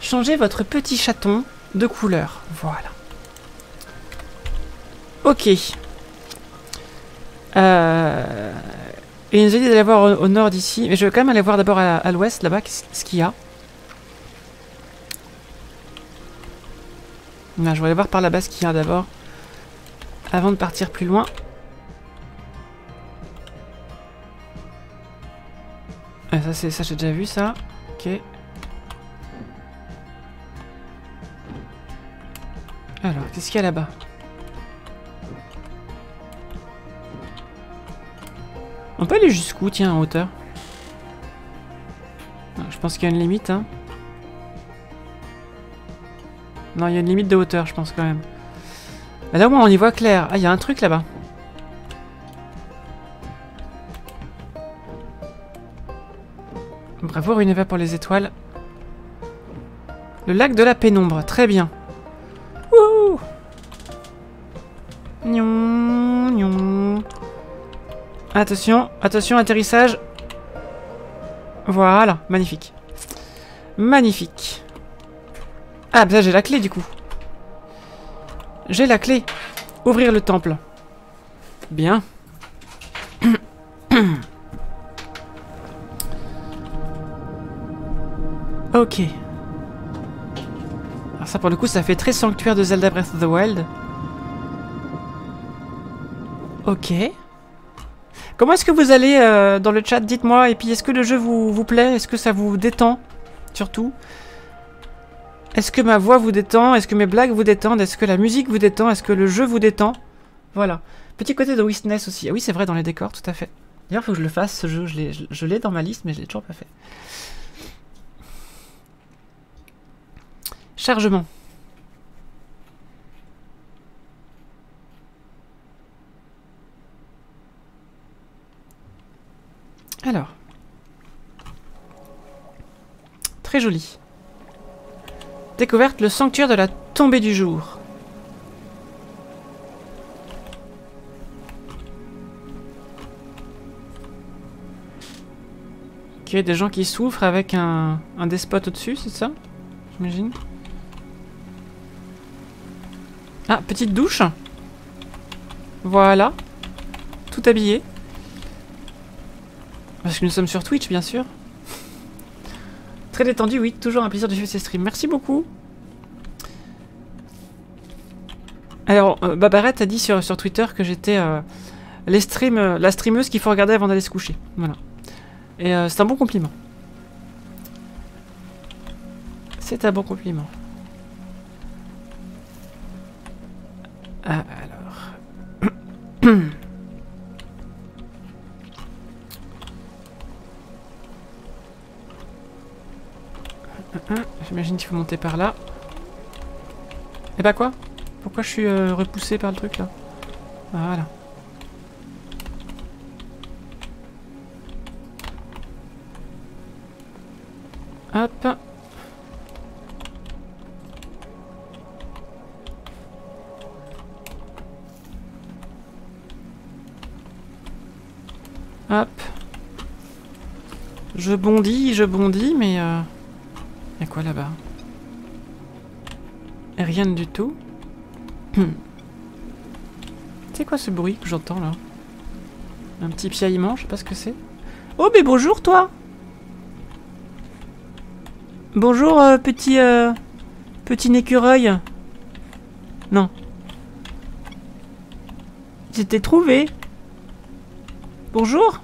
changer votre petit chaton de couleur. Voilà. Ok. Et il nous a dit d'aller voir au nord d'ici. Mais je vais quand même aller voir d'abord à l'ouest, là-bas, ce qu'il y a. Là, je vais aller voir par là-bas ce qu'il y a d'abord. Avant de partir plus loin. Ah, ça j'ai déjà vu ça. Ok. Alors, qu'est-ce qu'il y a là-bas? On peut aller jusqu'où, tiens, en hauteur? Non, je pense qu'il y a une limite, hein. Non, il y a une limite de hauteur, je pense, quand même. Là, au moins, on y voit clair. Ah, il y a un truc là-bas. Bravo, Runeva pour les étoiles. Le lac de la pénombre, très bien. Wouhou! Gnon, gnon. Attention, attention, atterrissage. Voilà, magnifique. Magnifique. Ah, bah j'ai la clé du coup. J'ai la clé. Ouvrir le temple. Bien. Ok. Alors ça pour le coup ça fait très sanctuaire de Zelda Breath of the Wild. Ok. Comment est-ce que vous allez dans le chat? Dites-moi. Et puis est-ce que le jeu vous plaît? Est-ce que ça vous détend? Surtout. Est-ce que ma voix vous détend? Est-ce que mes blagues vous détendent? Est-ce que la musique vous détend? Est-ce que le jeu vous détend? Voilà. Petit côté de Witness aussi. Ah oui c'est vrai dans les décors, tout à fait. D'ailleurs faut que je le fasse ce jeu. Je l'ai dans ma liste mais je l'ai toujours pas fait. Chargement. Alors. Très joli. Découverte, le sanctuaire de la tombée du jour. Ok, des gens qui souffrent avec un despote au-dessus, c'est ça? J'imagine. Ah, petite douche. Voilà. Tout habillé. Parce que nous sommes sur Twitch, bien sûr. Très détendu, oui. Toujours un plaisir de suivre ces streams. Merci beaucoup. Alors, Babarette a dit sur Twitter que j'étais la streameuse qu'il faut regarder avant d'aller se coucher. Voilà. Et c'est un bon compliment. C'est un bon compliment. Ah, alors... J'imagine qu'il faut monter par là. Et bah quoi? Pourquoi je suis repoussé par le truc là? Voilà. Hop. Hop. Je bondis, mais... Y'a quoi là-bas? Rien du tout. C'est quoi ce bruit que j'entends là? Un petit piaillement, je sais pas ce que c'est. Oh mais bonjour toi! Bonjour petit écureuil. Non. Je t'ai trouvé. Bonjour.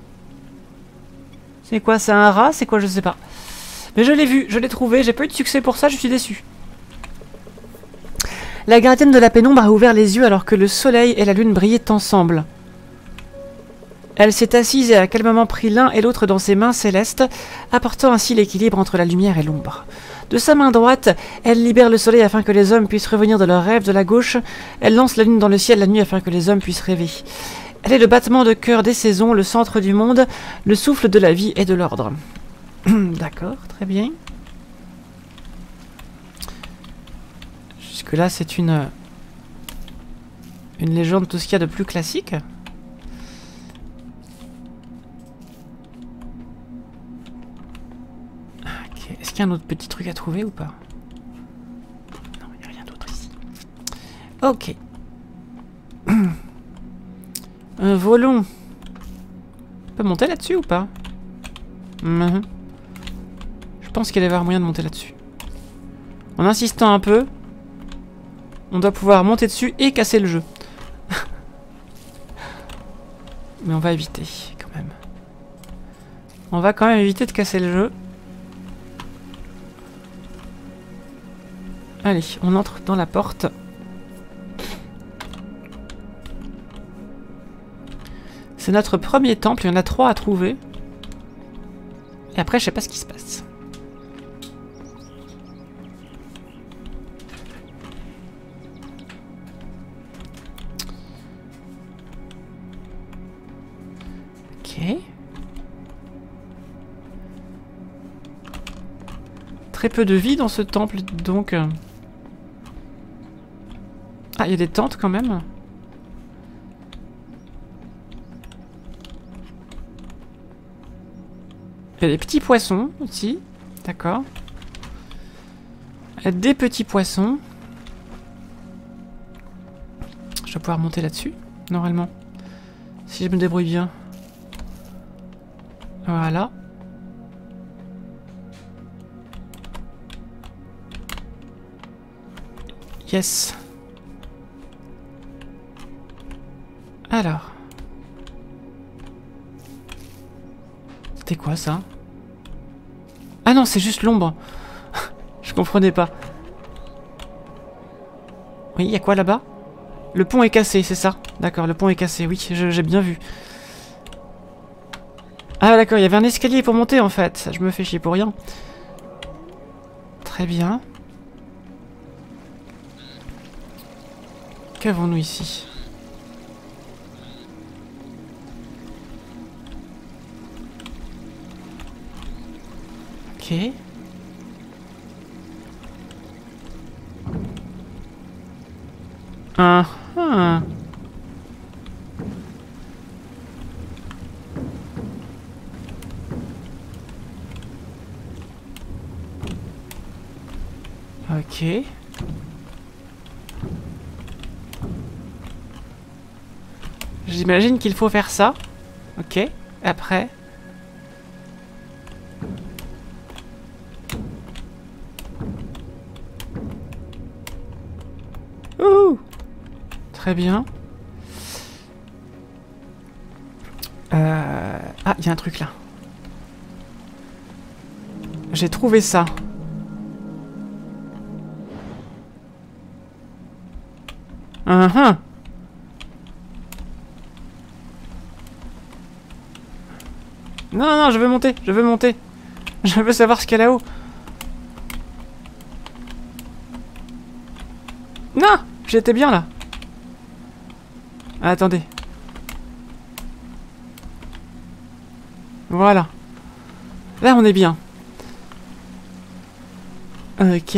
C'est quoi, c'est un rat? C'est quoi, je sais pas. Mais je l'ai vu, je l'ai trouvé, j'ai pas eu de succès pour ça, je suis déçu. La gardienne de la pénombre a ouvert les yeux alors que le soleil et la lune brillaient ensemble. Elle s'est assise et a calmement pris l'un et l'autre dans ses mains célestes, apportant ainsi l'équilibre entre la lumière et l'ombre. De sa main droite, elle libère le soleil afin que les hommes puissent revenir de leurs rêves. De la gauche, elle lance la lune dans le ciel la nuit afin que les hommes puissent rêver. Elle est le battement de cœur des saisons, le centre du monde, le souffle de la vie et de l'ordre. D'accord, très bien. Jusque-là, c'est une légende, tout ce qu'il y a de plus classique. Ok, est-ce qu'il y a un autre petit truc à trouver ou pas? Non, il n'y a rien d'autre ici. Ok. Volons. On peut monter là-dessus ou pas? Je pense qu'il va y avoir moyen de monter là-dessus. En insistant un peu, on doit pouvoir monter dessus et casser le jeu. Mais on va éviter quand même. On va quand même éviter de casser le jeu. Allez, on entre dans la porte. C'est notre premier temple, il y en a 3 à trouver. Et après, je sais pas ce qui se passe. Ok. Très peu de vie dans ce temple, donc... Ah, il y a des tentes quand même. Il y a des petits poissons aussi. D'accord. Des petits poissons. Je vais pouvoir monter là-dessus, normalement. Si je me débrouille bien. Voilà. Yes. Alors. C'était quoi ça? Ah non, c'est juste l'ombre. Je comprenais pas. Oui, il y a quoi là-bas? Le pont est cassé, c'est ça? D'accord, le pont est cassé, oui, j'ai bien vu. Ah d'accord, il y avait un escalier pour monter en fait. Je me fais chier pour rien. Très bien. Qu'avons-nous ici? Ok. Ah ah. Ok. J'imagine qu'il faut faire ça. Ok. Après. Ouh. Très bien. Ah, il y a un truc là. J'ai trouvé ça. Non, non, je veux monter, je veux monter. Je veux savoir ce qu'il y a là-haut. Non, j'étais bien là. Ah, attendez. Voilà. Là, on est bien. Ok.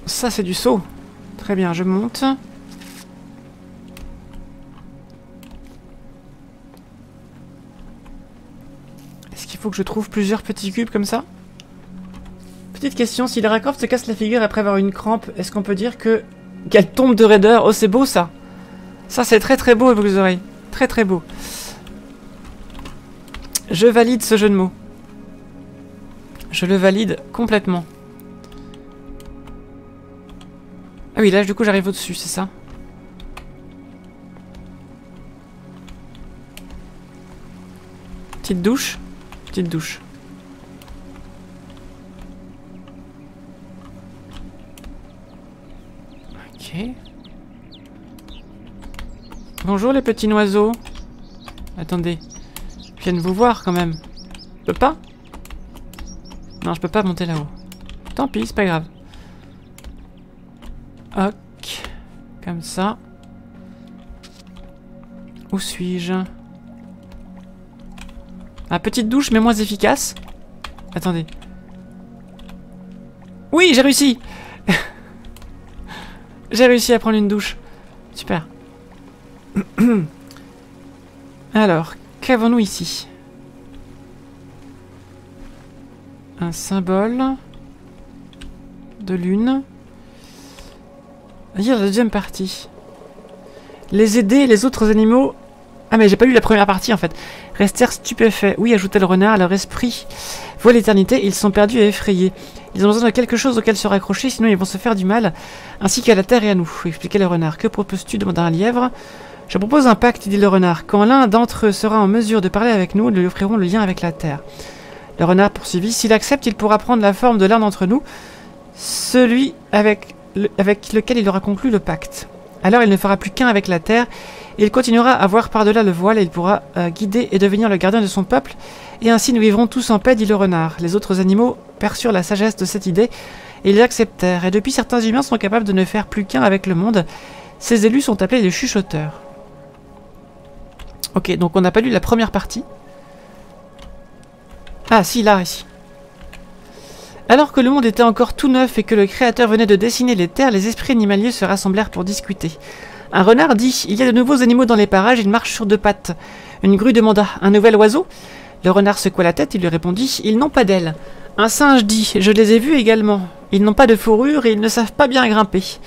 Ça, c'est du saut. Très bien, je monte. Est-ce qu'il faut que je trouve plusieurs petits cubes comme ça? Petite question, si Lara Croft se casse la figure après avoir une crampe, est-ce qu'on peut dire que qu'elle tombe de raideur? Oh, c'est beau ça. Ça, c'est très très beau, vos oreilles. Très très beau. Je valide ce jeu de mots. Je le valide complètement. Ah oui, là, du coup, j'arrive au-dessus, c'est ça? Petite douche. Petite douche. Ok. Bonjour les petits oiseaux. Attendez. Je viens de vous voir quand même. Je peux pas? Non, je peux pas monter là-haut. Tant pis, c'est pas grave. Ok. Comme ça. Où suis-je? Ah, petite douche, mais moins efficace. Attendez. Oui, j'ai réussi. J'ai réussi à prendre une douche. Super. Alors, qu'avons-nous ici? Un symbole de lune. Lire la deuxième partie. Les aider et les autres animaux... Ah mais j'ai pas lu la première partie en fait. Restèrent stupéfaits. Oui, ajoutait le renard, leur esprit voit l'éternité, ils sont perdus et effrayés. Ils ont besoin de quelque chose auquel se raccrocher, sinon ils vont se faire du mal, ainsi qu'à la terre et à nous, expliquait le renard. Que proposes-tu? Demanda un lièvre. Je propose un pacte, dit le renard. Quand l'un d'entre eux sera en mesure de parler avec nous, nous lui offrirons le lien avec la terre. Le renard poursuivit. S'il accepte, il pourra prendre la forme de l'un d'entre nous, celui avec lequel il aura conclu le pacte. Alors il ne fera plus qu'un avec la terre, et il continuera à voir par-delà le voile, et il pourra guider et devenir le gardien de son peuple, et ainsi nous vivrons tous en paix, dit le renard. Les autres animaux perçurent la sagesse de cette idée, et ils l'acceptèrent, et depuis certains humains sont capables de ne faire plus qu'un avec le monde. Ces élus sont appelés les chuchoteurs. Ok, donc on n'a pas lu la première partie. Ah si, là, ici. Alors que le monde était encore tout neuf et que le créateur venait de dessiner les terres, les esprits animaliers se rassemblèrent pour discuter. Un renard dit « Il y a de nouveaux animaux dans les parages, ils marchent sur deux pattes. » Une grue demanda « Un nouvel oiseau ?» Le renard secoua la tête, il lui répondit « Ils n'ont pas d'ailes. » Un singe dit « Je les ai vus également. Ils n'ont pas de fourrure et ils ne savent pas bien grimper. »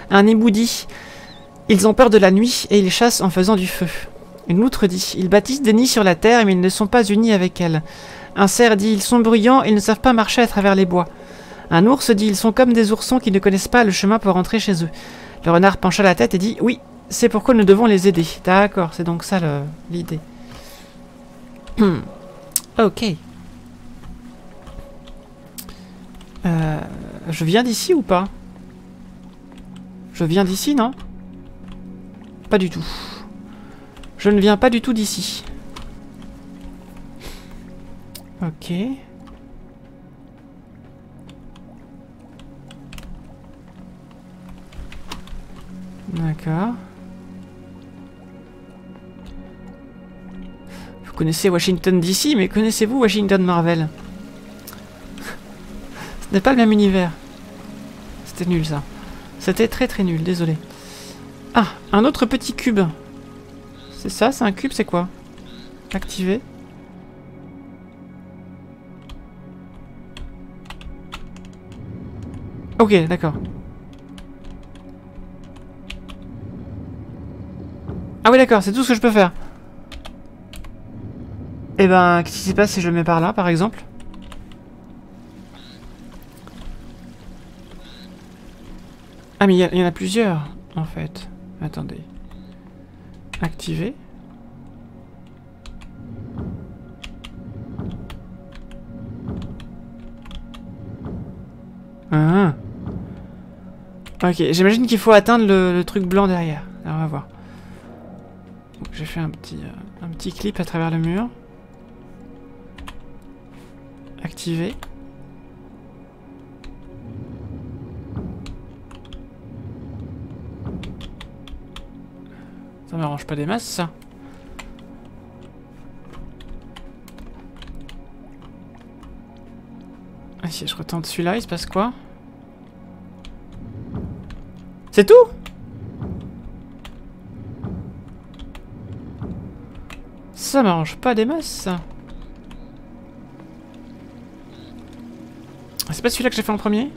Un hibou dit « Ils ont peur de la nuit et ils chassent en faisant du feu. » Une loutre dit « Ils bâtissent des nids sur la terre mais ils ne sont pas unis avec elle. » Un cerf dit « Ils sont bruyants, ils ne savent pas marcher à travers les bois. » Un ours dit « Ils sont comme des oursons qui ne connaissent pas le chemin pour rentrer chez eux. » Le renard pencha la tête et dit « Oui, c'est pourquoi nous devons les aider. » D'accord, c'est donc ça l'idée. Ok. Je viens d'ici ou pas? Je viens d'ici, non? Pas du tout. Je ne viens pas du tout d'ici. Ok. D'accord. Vous connaissez Washington DC, mais connaissez-vous Washington Marvel? Ce n'est pas le même univers. C'était nul ça. C'était très très nul, désolé. Ah, un autre petit cube. C'est ça, c'est un cube, c'est quoi? Activé. Ok, d'accord. Ah oui d'accord, c'est tout ce que je peux faire. Et ben, qu'est-ce qui se passe si je le mets par là, par exemple? Ah mais il y en a plusieurs, en fait. Attendez. Activer. Ah. Ok, j'imagine qu'il faut atteindre le truc blanc derrière. Alors, on va voir. J'ai fait un petit clip à travers le mur. Activer. Ça m'arrange pas des masses, ça. Ah, si je retente celui-là, il se passe quoi? C'est tout? Ça m'arrange pas des masses, ça. C'est pas celui-là que j'ai fait en premier?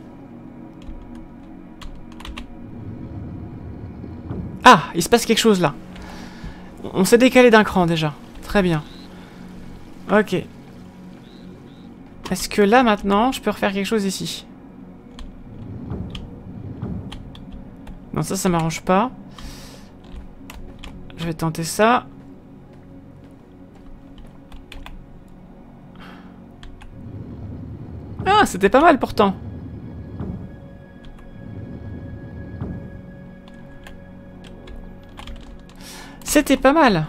Ah, il se passe quelque chose là. On s'est décalé d'un cran déjà. Très bien. Ok. Est-ce que là maintenant, je peux refaire quelque chose ici? Non, ça m'arrange pas. Je vais tenter ça. Ah, c'était pas mal pourtant. C'était pas mal.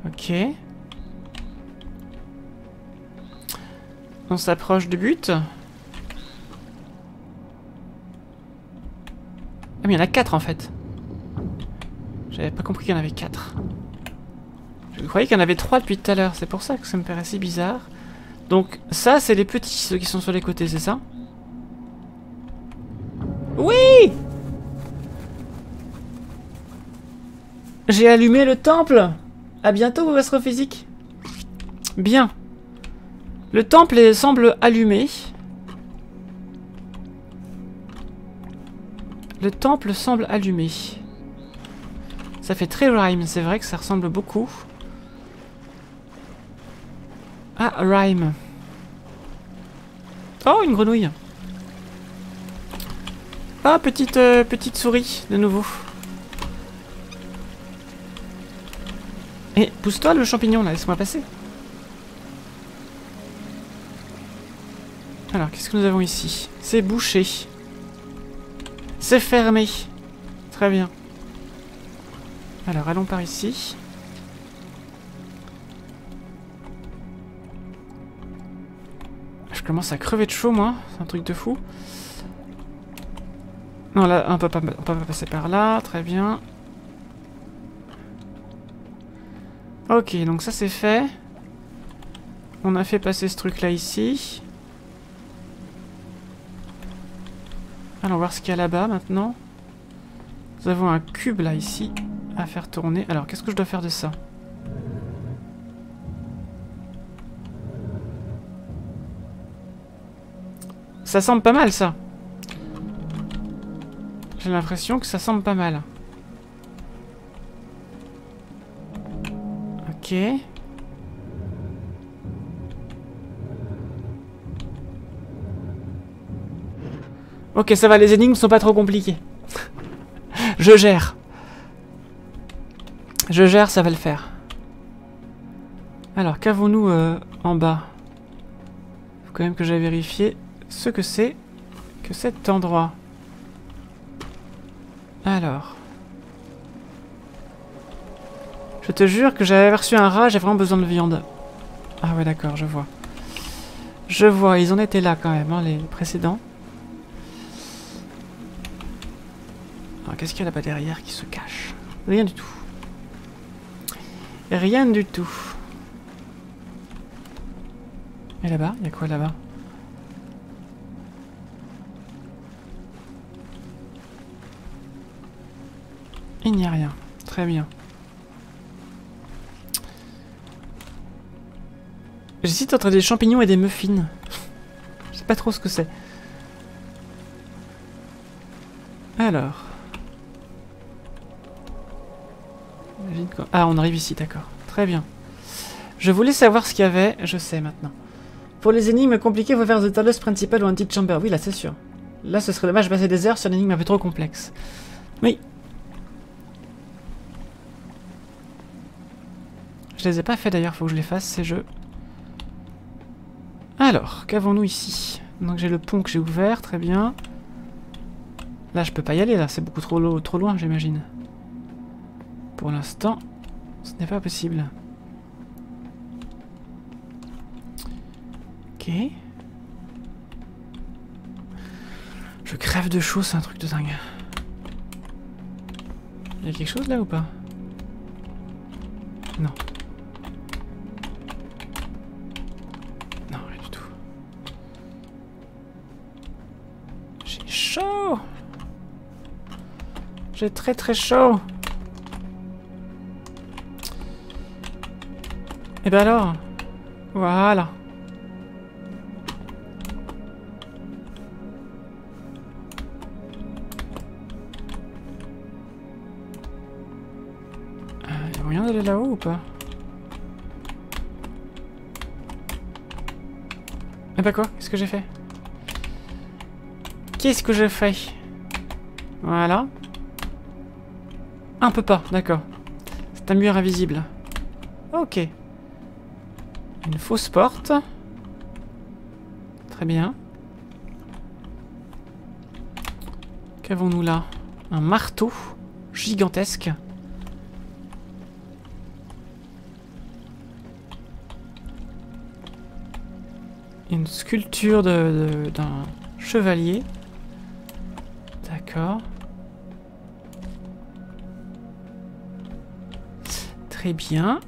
Ok. On s'approche du but. Ah mais il y en a 4 en fait. J'avais pas compris qu'il y en avait 4. Je croyais qu'il y en avait 3 depuis tout à l'heure. C'est pour ça que ça me paraissait bizarre. Donc ça c'est les petits, ceux qui sont sur les côtés, c'est ça? Oui! J'ai allumé le temple. À bientôt vos astrophysiques. Bien. Le temple semble allumé. Le temple semble allumé. Ça fait très rhyme, c'est vrai que ça ressemble beaucoup. Ah, rhyme. Oh, une grenouille. Ah, petite souris, de nouveau. Et pousse-toi le champignon là, laisse-moi passer. Alors, qu'est-ce que nous avons ici? C'est bouché. C'est fermé. Très bien. Alors, allons par ici. Je commence à crever de chaud, moi. C'est un truc de fou. Non, là, on peut pas passer par là. Très bien. Ok, donc ça, c'est fait. On a fait passer ce truc-là ici. Allons voir ce qu'il y a là-bas, maintenant. Nous avons un cube, là, ici, à faire tourner. Alors, qu'est-ce que je dois faire de ça? Ça semble pas mal, ça. J'ai l'impression que ça semble pas mal. Ok. Ok, ça va, les énigmes sont pas trop compliquées. Je gère. Je gère, ça va le faire. Alors, qu'avons-nous en bas? Faut quand même que j'aille vérifier ce que c'est que cet endroit. Alors. Je te jure que j'avais reçu un rat, j'ai vraiment besoin de viande. Ah ouais, d'accord, je vois. Je vois, ils en étaient là quand même, hein, les précédents. Alors, qu'est-ce qu'il y a là-bas derrière qui se cache? Rien du tout. Rien du tout. Et là-bas, il y a quoi là-bas? Il n'y a rien. Très bien. J'hésite entre des champignons et des muffins. Je sais pas trop ce que c'est. Alors. Ah, on arrive ici, d'accord. Très bien. Je voulais savoir ce qu'il y avait, je sais maintenant. Pour les énigmes compliquées, il faut faire The Talos Principal ou Anti-Chamber. Oui, là, c'est sûr. Là, ce serait dommage de passer des heures sur une énigme un peu trop complexe. Oui. Je les ai pas fait d'ailleurs, faut que je les fasse, ces jeux. Alors, qu'avons-nous ici? Donc j'ai le pont que j'ai ouvert, très bien. Là, je peux pas y aller, là, c'est beaucoup trop loin, j'imagine. Pour l'instant, ce n'est pas possible. Ok. Je crève de chaud, c'est un truc de dingue. Il y a quelque chose là ou pas? Non. Non, rien du tout. J'ai chaud. J'ai très très chaud. Et ben alors, voilà. Y a moyen d'aller là-haut ou pas? Eh ben quoi? Qu'est-ce que j'ai fait? Qu'est-ce que j'ai fait? Voilà. Un peu pas, d'accord. C'est un mur invisible. Ok. Une fausse porte. Très bien. Qu'avons-nous là? Un marteau gigantesque. Une sculpture d'un chevalier. D'accord. Très bien.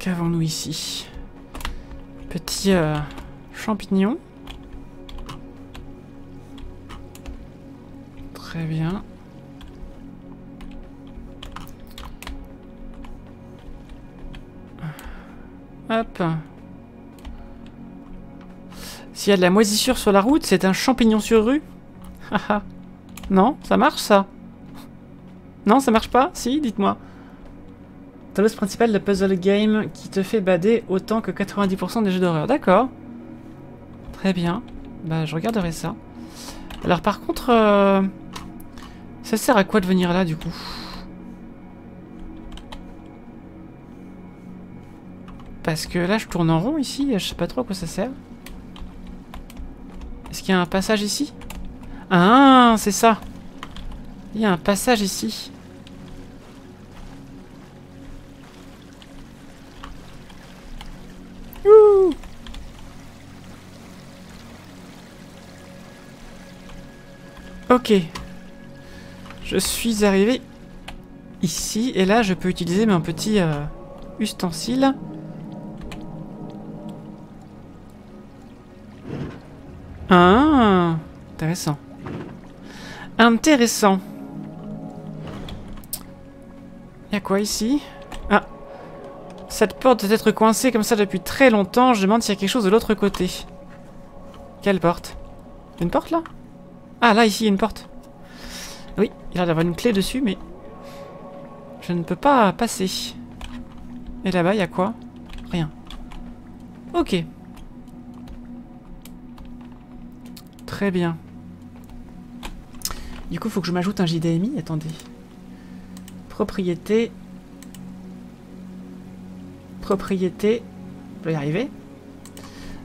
Qu'avons-nous ici? Petit champignon. Très bien. Hop. S'il y a de la moisissure sur la route, c'est un champignon sur rue. Haha. Non, ça marche ça? Non, ça marche pas? Si, dites-moi. Talos principal de puzzle game qui te fait bader autant que 90% des jeux d'horreur. D'accord. Très bien. Bah, je regarderai ça. Alors, par contre, ça sert à quoi de venir là, du coup? Parce que là, je tourne en rond ici. Je sais pas trop à quoi ça sert. Est-ce qu'il y a un passage ici? Ah, c'est ça. Il y a un passage ici. Ouh. Ok. Je suis arrivé ici. Et là, je peux utiliser mon petit ustensile. Ah, intéressant. Intéressant. Y'a quoi ici? Ah. Cette porte doit être coincée comme ça depuis très longtemps. Je demande s'il y a quelque chose de l'autre côté. Quelle porte? Une porte là? Ah là, ici, il y a une porte. Oui, il a l'air d'avoir une clé dessus, mais... je ne peux pas passer. Et là-bas, il y a quoi? Rien. Ok. Très bien. Du coup, il faut que je m'ajoute un JDMI. Attendez. Propriété. Propriété. Je vais y arriver.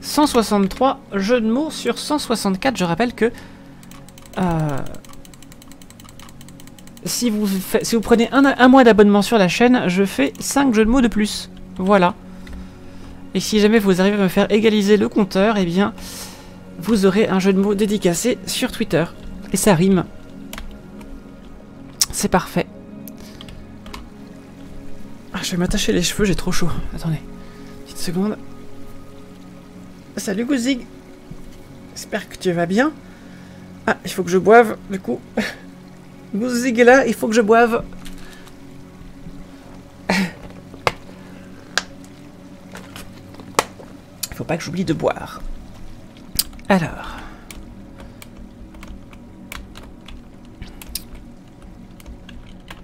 163 jeux de mots sur 164. Je rappelle que... si vous prenez un mois d'abonnement sur la chaîne, je fais 5 jeux de mots de plus. Voilà. Et si jamais vous arrivez à me faire égaliser le compteur, eh bien... vous aurez un jeu de mots dédicacé sur Twitter. Et ça rime. C'est parfait. Ah, je vais m'attacher les cheveux, j'ai trop chaud. Attendez. Petite seconde. Salut Gouzig. J'espère que tu vas bien. Ah, il faut que je boive, du coup. Gouzig est là, il faut que je boive. Il faut pas que j'oublie de boire. Alors.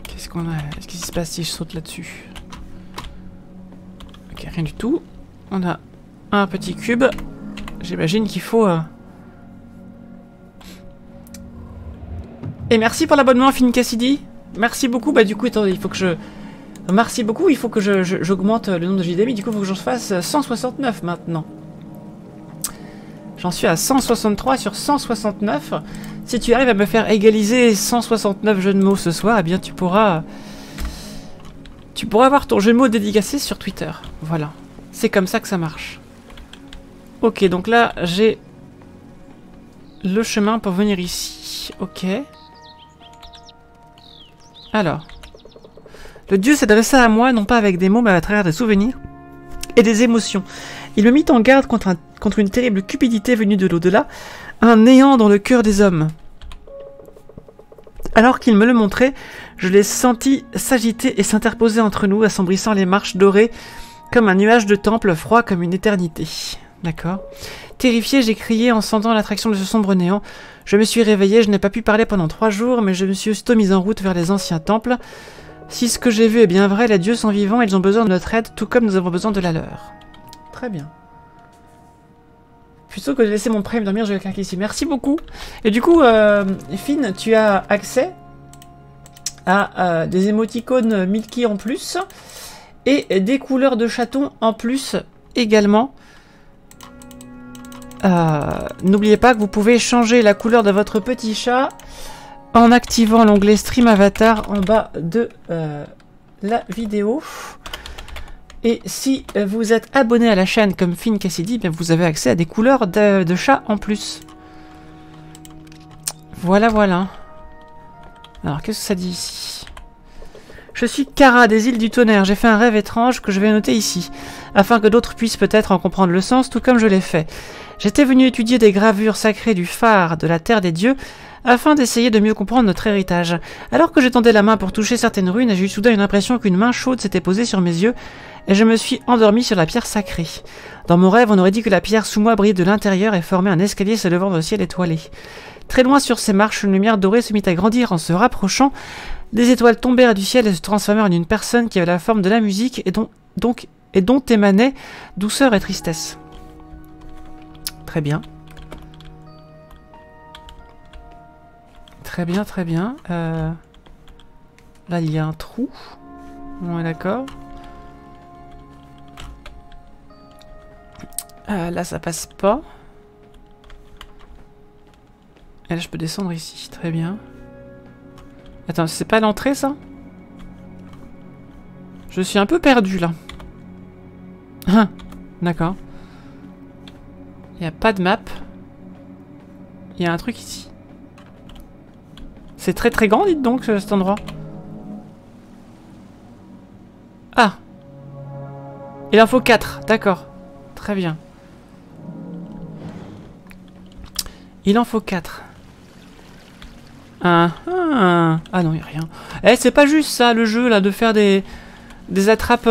Qu'est-ce qu'on a? Qu'est-ce qui se passe si je saute là-dessus? Ok, rien du tout. On a un petit cube. J'imagine qu'il faut... Et merci pour l'abonnement, Finn Cassidy. Merci beaucoup. Bah du coup, attendez, il faut que je... Merci beaucoup, il faut que j'augmente le nombre de JDMI. Du coup, il faut que j'en fasse 169 maintenant. J'en suis à 163 sur 169. Si tu arrives à me faire égaliser 169 jeux de mots ce soir, eh bien tu pourras avoir ton jeu de mots dédicacé sur Twitter. Voilà. C'est comme ça que ça marche. Ok, donc là, j'ai le chemin pour venir ici. Ok. Alors. Le dieu s'adressa à moi, non pas avec des mots, mais à travers des souvenirs et des émotions. Il me mit en garde contre une terrible cupidité venue de l'au-delà, un néant dans le cœur des hommes. Alors qu'il me le montrait, je l'ai senti s'agiter et s'interposer entre nous, assombrissant les marches dorées comme un nuage de temple, froid comme une éternité. D'accord. Terrifié, j'ai crié en sentant l'attraction de ce sombre néant. Je me suis réveillé, je n'ai pas pu parler pendant 3 jours, mais je me suis aussitôt mis en route vers les anciens temples. Si ce que j'ai vu est bien vrai, les dieux sont vivants et ils ont besoin de notre aide, tout comme nous avons besoin de la leur. Très bien. Plutôt que de laisser mon prime dormir, je vais cliquer ici. Merci beaucoup. Et du coup, Finn, tu as accès à des émoticônes Milky en plus et des couleurs de chatons en plus également. N'oubliez pas que vous pouvez changer la couleur de votre petit chat en activant l'onglet Stream Avatar en bas de la vidéo. Et si vous êtes abonné à la chaîne comme Finn Cassidy, bien vous avez accès à des couleurs de chat en plus. Voilà, voilà. Alors, qu'est-ce que ça dit ici? Je suis Kara des îles du tonnerre. J'ai fait un rêve étrange que je vais noter ici, afin que d'autres puissent peut-être en comprendre le sens, tout comme je l'ai fait. J'étais venu étudier des gravures sacrées du phare de la terre des dieux, afin d'essayer de mieux comprendre notre héritage. Alors que je tendais la main pour toucher certaines runes, j'ai eu soudain une impression qu'une main chaude s'était posée sur mes yeux, et je me suis endormi sur la pierre sacrée. Dans mon rêve, on aurait dit que la pierre sous moi brillait de l'intérieur et formait un escalier s'élevant dans le ciel étoilé. Très loin sur ces marches, une lumière dorée se mit à grandir en se rapprochant. Des étoiles tombèrent du ciel et se transformèrent en une personne qui avait la forme de la musique et dont émanaient douceur et tristesse. Très bien. Très bien, très bien. Là, il y a un trou. On est d'accord. Là, ça passe pas. Et là, je peux descendre ici. Très bien. Attends, c'est pas l'entrée, ça? Je suis un peu perdu, là. Ah, d'accord. Il n'y a pas de map. Il y a un truc ici. C'est très très grand, dites donc, cet endroit. Ah. Il en faut 4, d'accord. Très bien. Il en faut 4. Ah non, il n'y a rien. Eh, c'est pas juste ça, le jeu, là, de faire des attrapes,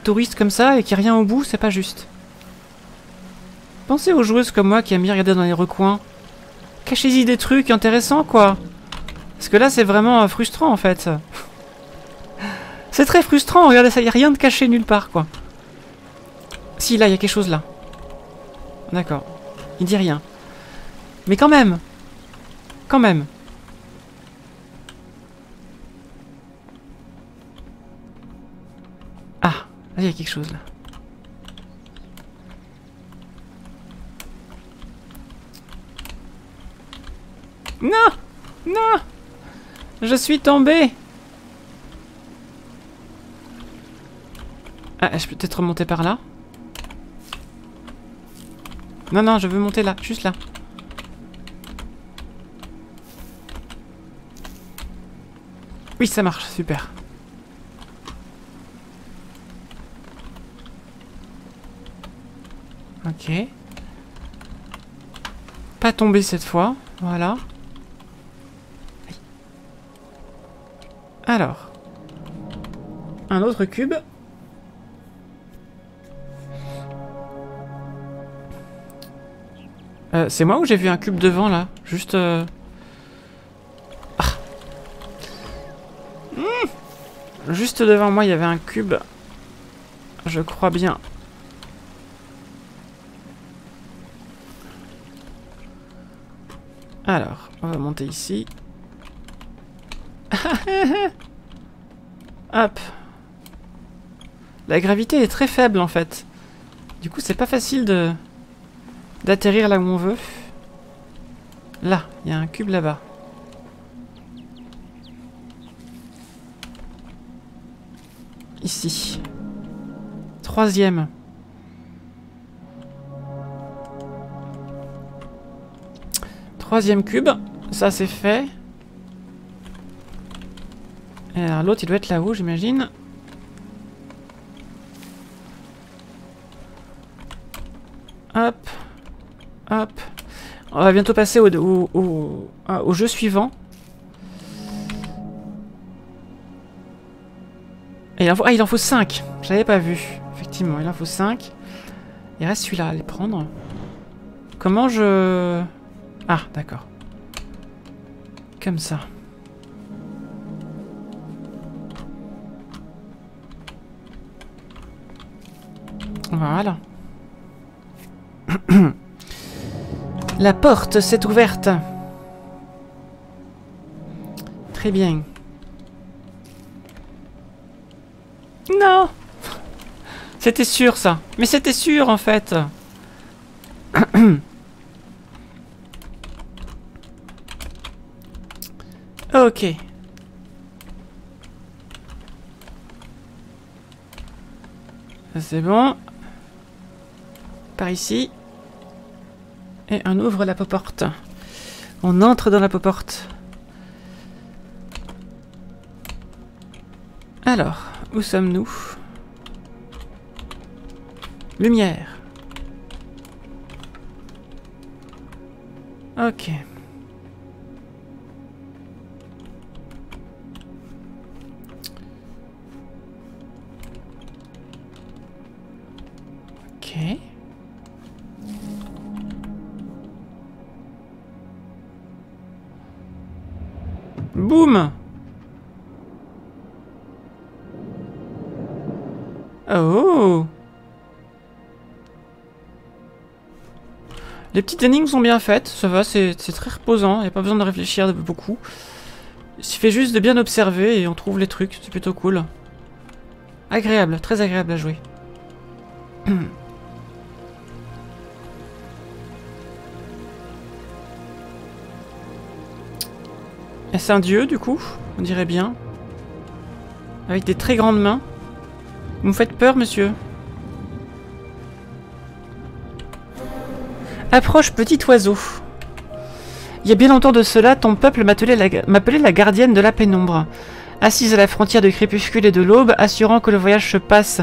touristes comme ça et qu'il n'y a rien au bout, c'est pas juste. Pensez aux joueuses comme moi qui aiment bien regarder dans les recoins. Cachez-y des trucs intéressants, quoi. Parce que là, c'est vraiment frustrant, en fait. C'est très frustrant, regardez ça, il n'y a rien de caché nulle part, quoi. Si, là, il y a quelque chose, là. D'accord. Il dit rien. Mais quand même. Quand même. Ah, là, il y a quelque chose, là. Non! Non! Je suis tombé! Ah, je peux peut-être remonter par là? Non, non, je veux monter là, juste là. Oui, ça marche, super. Ok. Pas tomber cette fois, voilà. Alors. Un autre cube. C'est moi ou j'ai vu un cube devant là? Juste... Ah. Juste devant moi il y avait un cube. Je crois bien. Alors, on va monter ici. Hop. La gravité est très faible en fait. Du coup c'est pas facile de... d'atterrir là où on veut. Là, il y a un cube là-bas. Ici. Troisième. Troisième cube. Ça c'est fait. Et alors l'autre il doit être là-haut j'imagine. Hop. Hop. On va bientôt passer au jeu suivant. Et il en faut 5. J'avais pas vu. Effectivement, il en faut 5. Il reste celui-là à les prendre. Comment je... Ah, d'accord. Comme ça. Voilà. La porte s'est ouverte. Très bien. Non! C'était sûr ça. Mais c'était sûr en fait. Ok. Ça c'est bon. Par ici. Et on ouvre la porte. On entre dans la porte. Alors, où sommes-nous? Lumière. Ok. Ok. Boum! Oh! Les petites énigmes sont bien faites, ça va, c'est très reposant, il n'y a pas besoin de réfléchir beaucoup. Il suffit juste de bien observer et on trouve les trucs, c'est plutôt cool. Agréable, très agréable à jouer. Est-ce un dieu du coup? On dirait bien. Avec des très grandes mains. Vous me faites peur, monsieur. Approche, petit oiseau. Il y a bien longtemps de cela, ton peuple m'appelait la gardienne de la pénombre. Assise à la frontière du crépuscule et de l'aube, assurant que le voyage se passe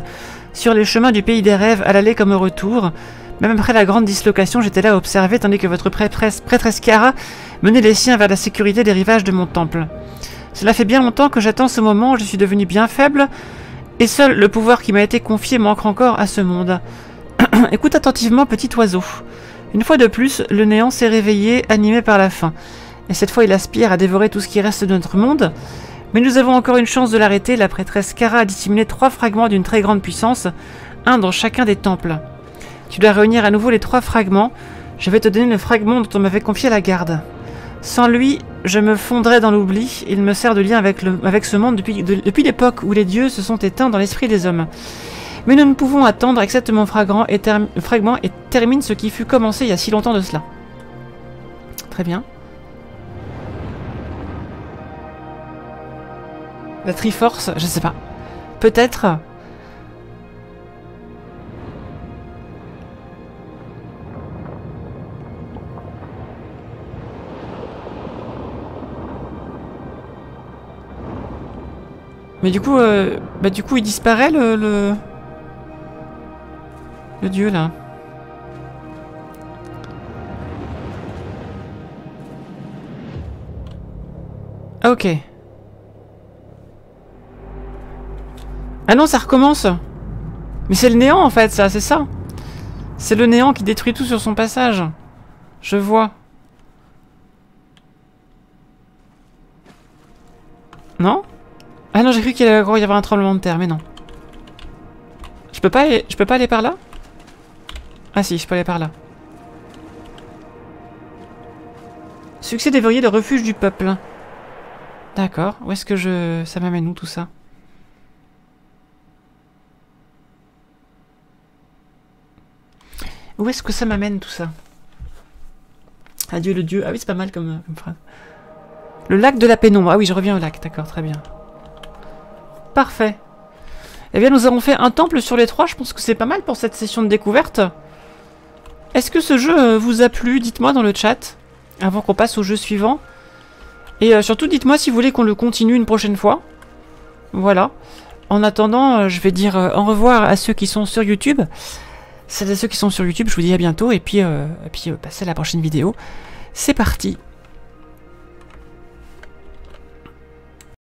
sur les chemins du pays des rêves, à l'aller comme au retour. Même après la grande dislocation, j'étais là à observer, tandis que votre prêtresse Kara menait les siens vers la sécurité des rivages de mon temple. Cela fait bien longtemps que j'attends ce moment, je suis devenu bien faible, et seul le pouvoir qui m'a été confié manque encore à ce monde. Écoute attentivement, petit oiseau. Une fois de plus, le néant s'est réveillé, animé par la faim. Et cette fois, il aspire à dévorer tout ce qui reste de notre monde. Mais nous avons encore une chance de l'arrêter. La prêtresse Kara a dissimulé 3 fragments d'une très grande puissance, un dans chacun des temples. Tu dois réunir à nouveau les 3 fragments. Je vais te donner le fragment dont on m'avait confié la garde. Sans lui, je me fondrais dans l'oubli. Il me sert de lien avec ce monde depuis l'époque où les dieux se sont éteints dans l'esprit des hommes. Mais nous ne pouvons attendre, accepte mon fragment et termine ce qui fut commencé il y a si longtemps de cela. Très bien. La Triforce, je sais pas. Peut-être. Mais du coup, il disparaît le dieu là. Ah, ok. Ah non, ça recommence. Mais c'est le néant en fait, ça, c'est ça. C'est le néant qui détruit tout sur son passage. Je vois. Non? Ah non, j'ai cru qu'il allait y avoir un tremblement de terre, mais non. Je peux pas aller par là? Ah si, je peux aller par là. Succès des verriers de refuge du peuple. D'accord. Où est-ce que je... Ça m'amène où tout ça? Où est-ce que ça m'amène tout ça? Adieu le dieu. Ah oui, c'est pas mal comme phrase. Le lac de la pénombre. Ah oui, je reviens au lac. D'accord, très bien. Parfait. Eh bien, nous avons fait un temple sur les 3. Je pense que c'est pas mal pour cette session de découverte. Est-ce que ce jeu vous a plu? Dites-moi dans le chat. Avant qu'on passe au jeu suivant. Et surtout, dites-moi si vous voulez qu'on le continue une prochaine fois. Voilà. En attendant, je vais dire au revoir à ceux qui sont sur YouTube. Celles et ceux qui sont sur YouTube, je vous dis à bientôt. Et puis, passez à la prochaine vidéo. C'est parti.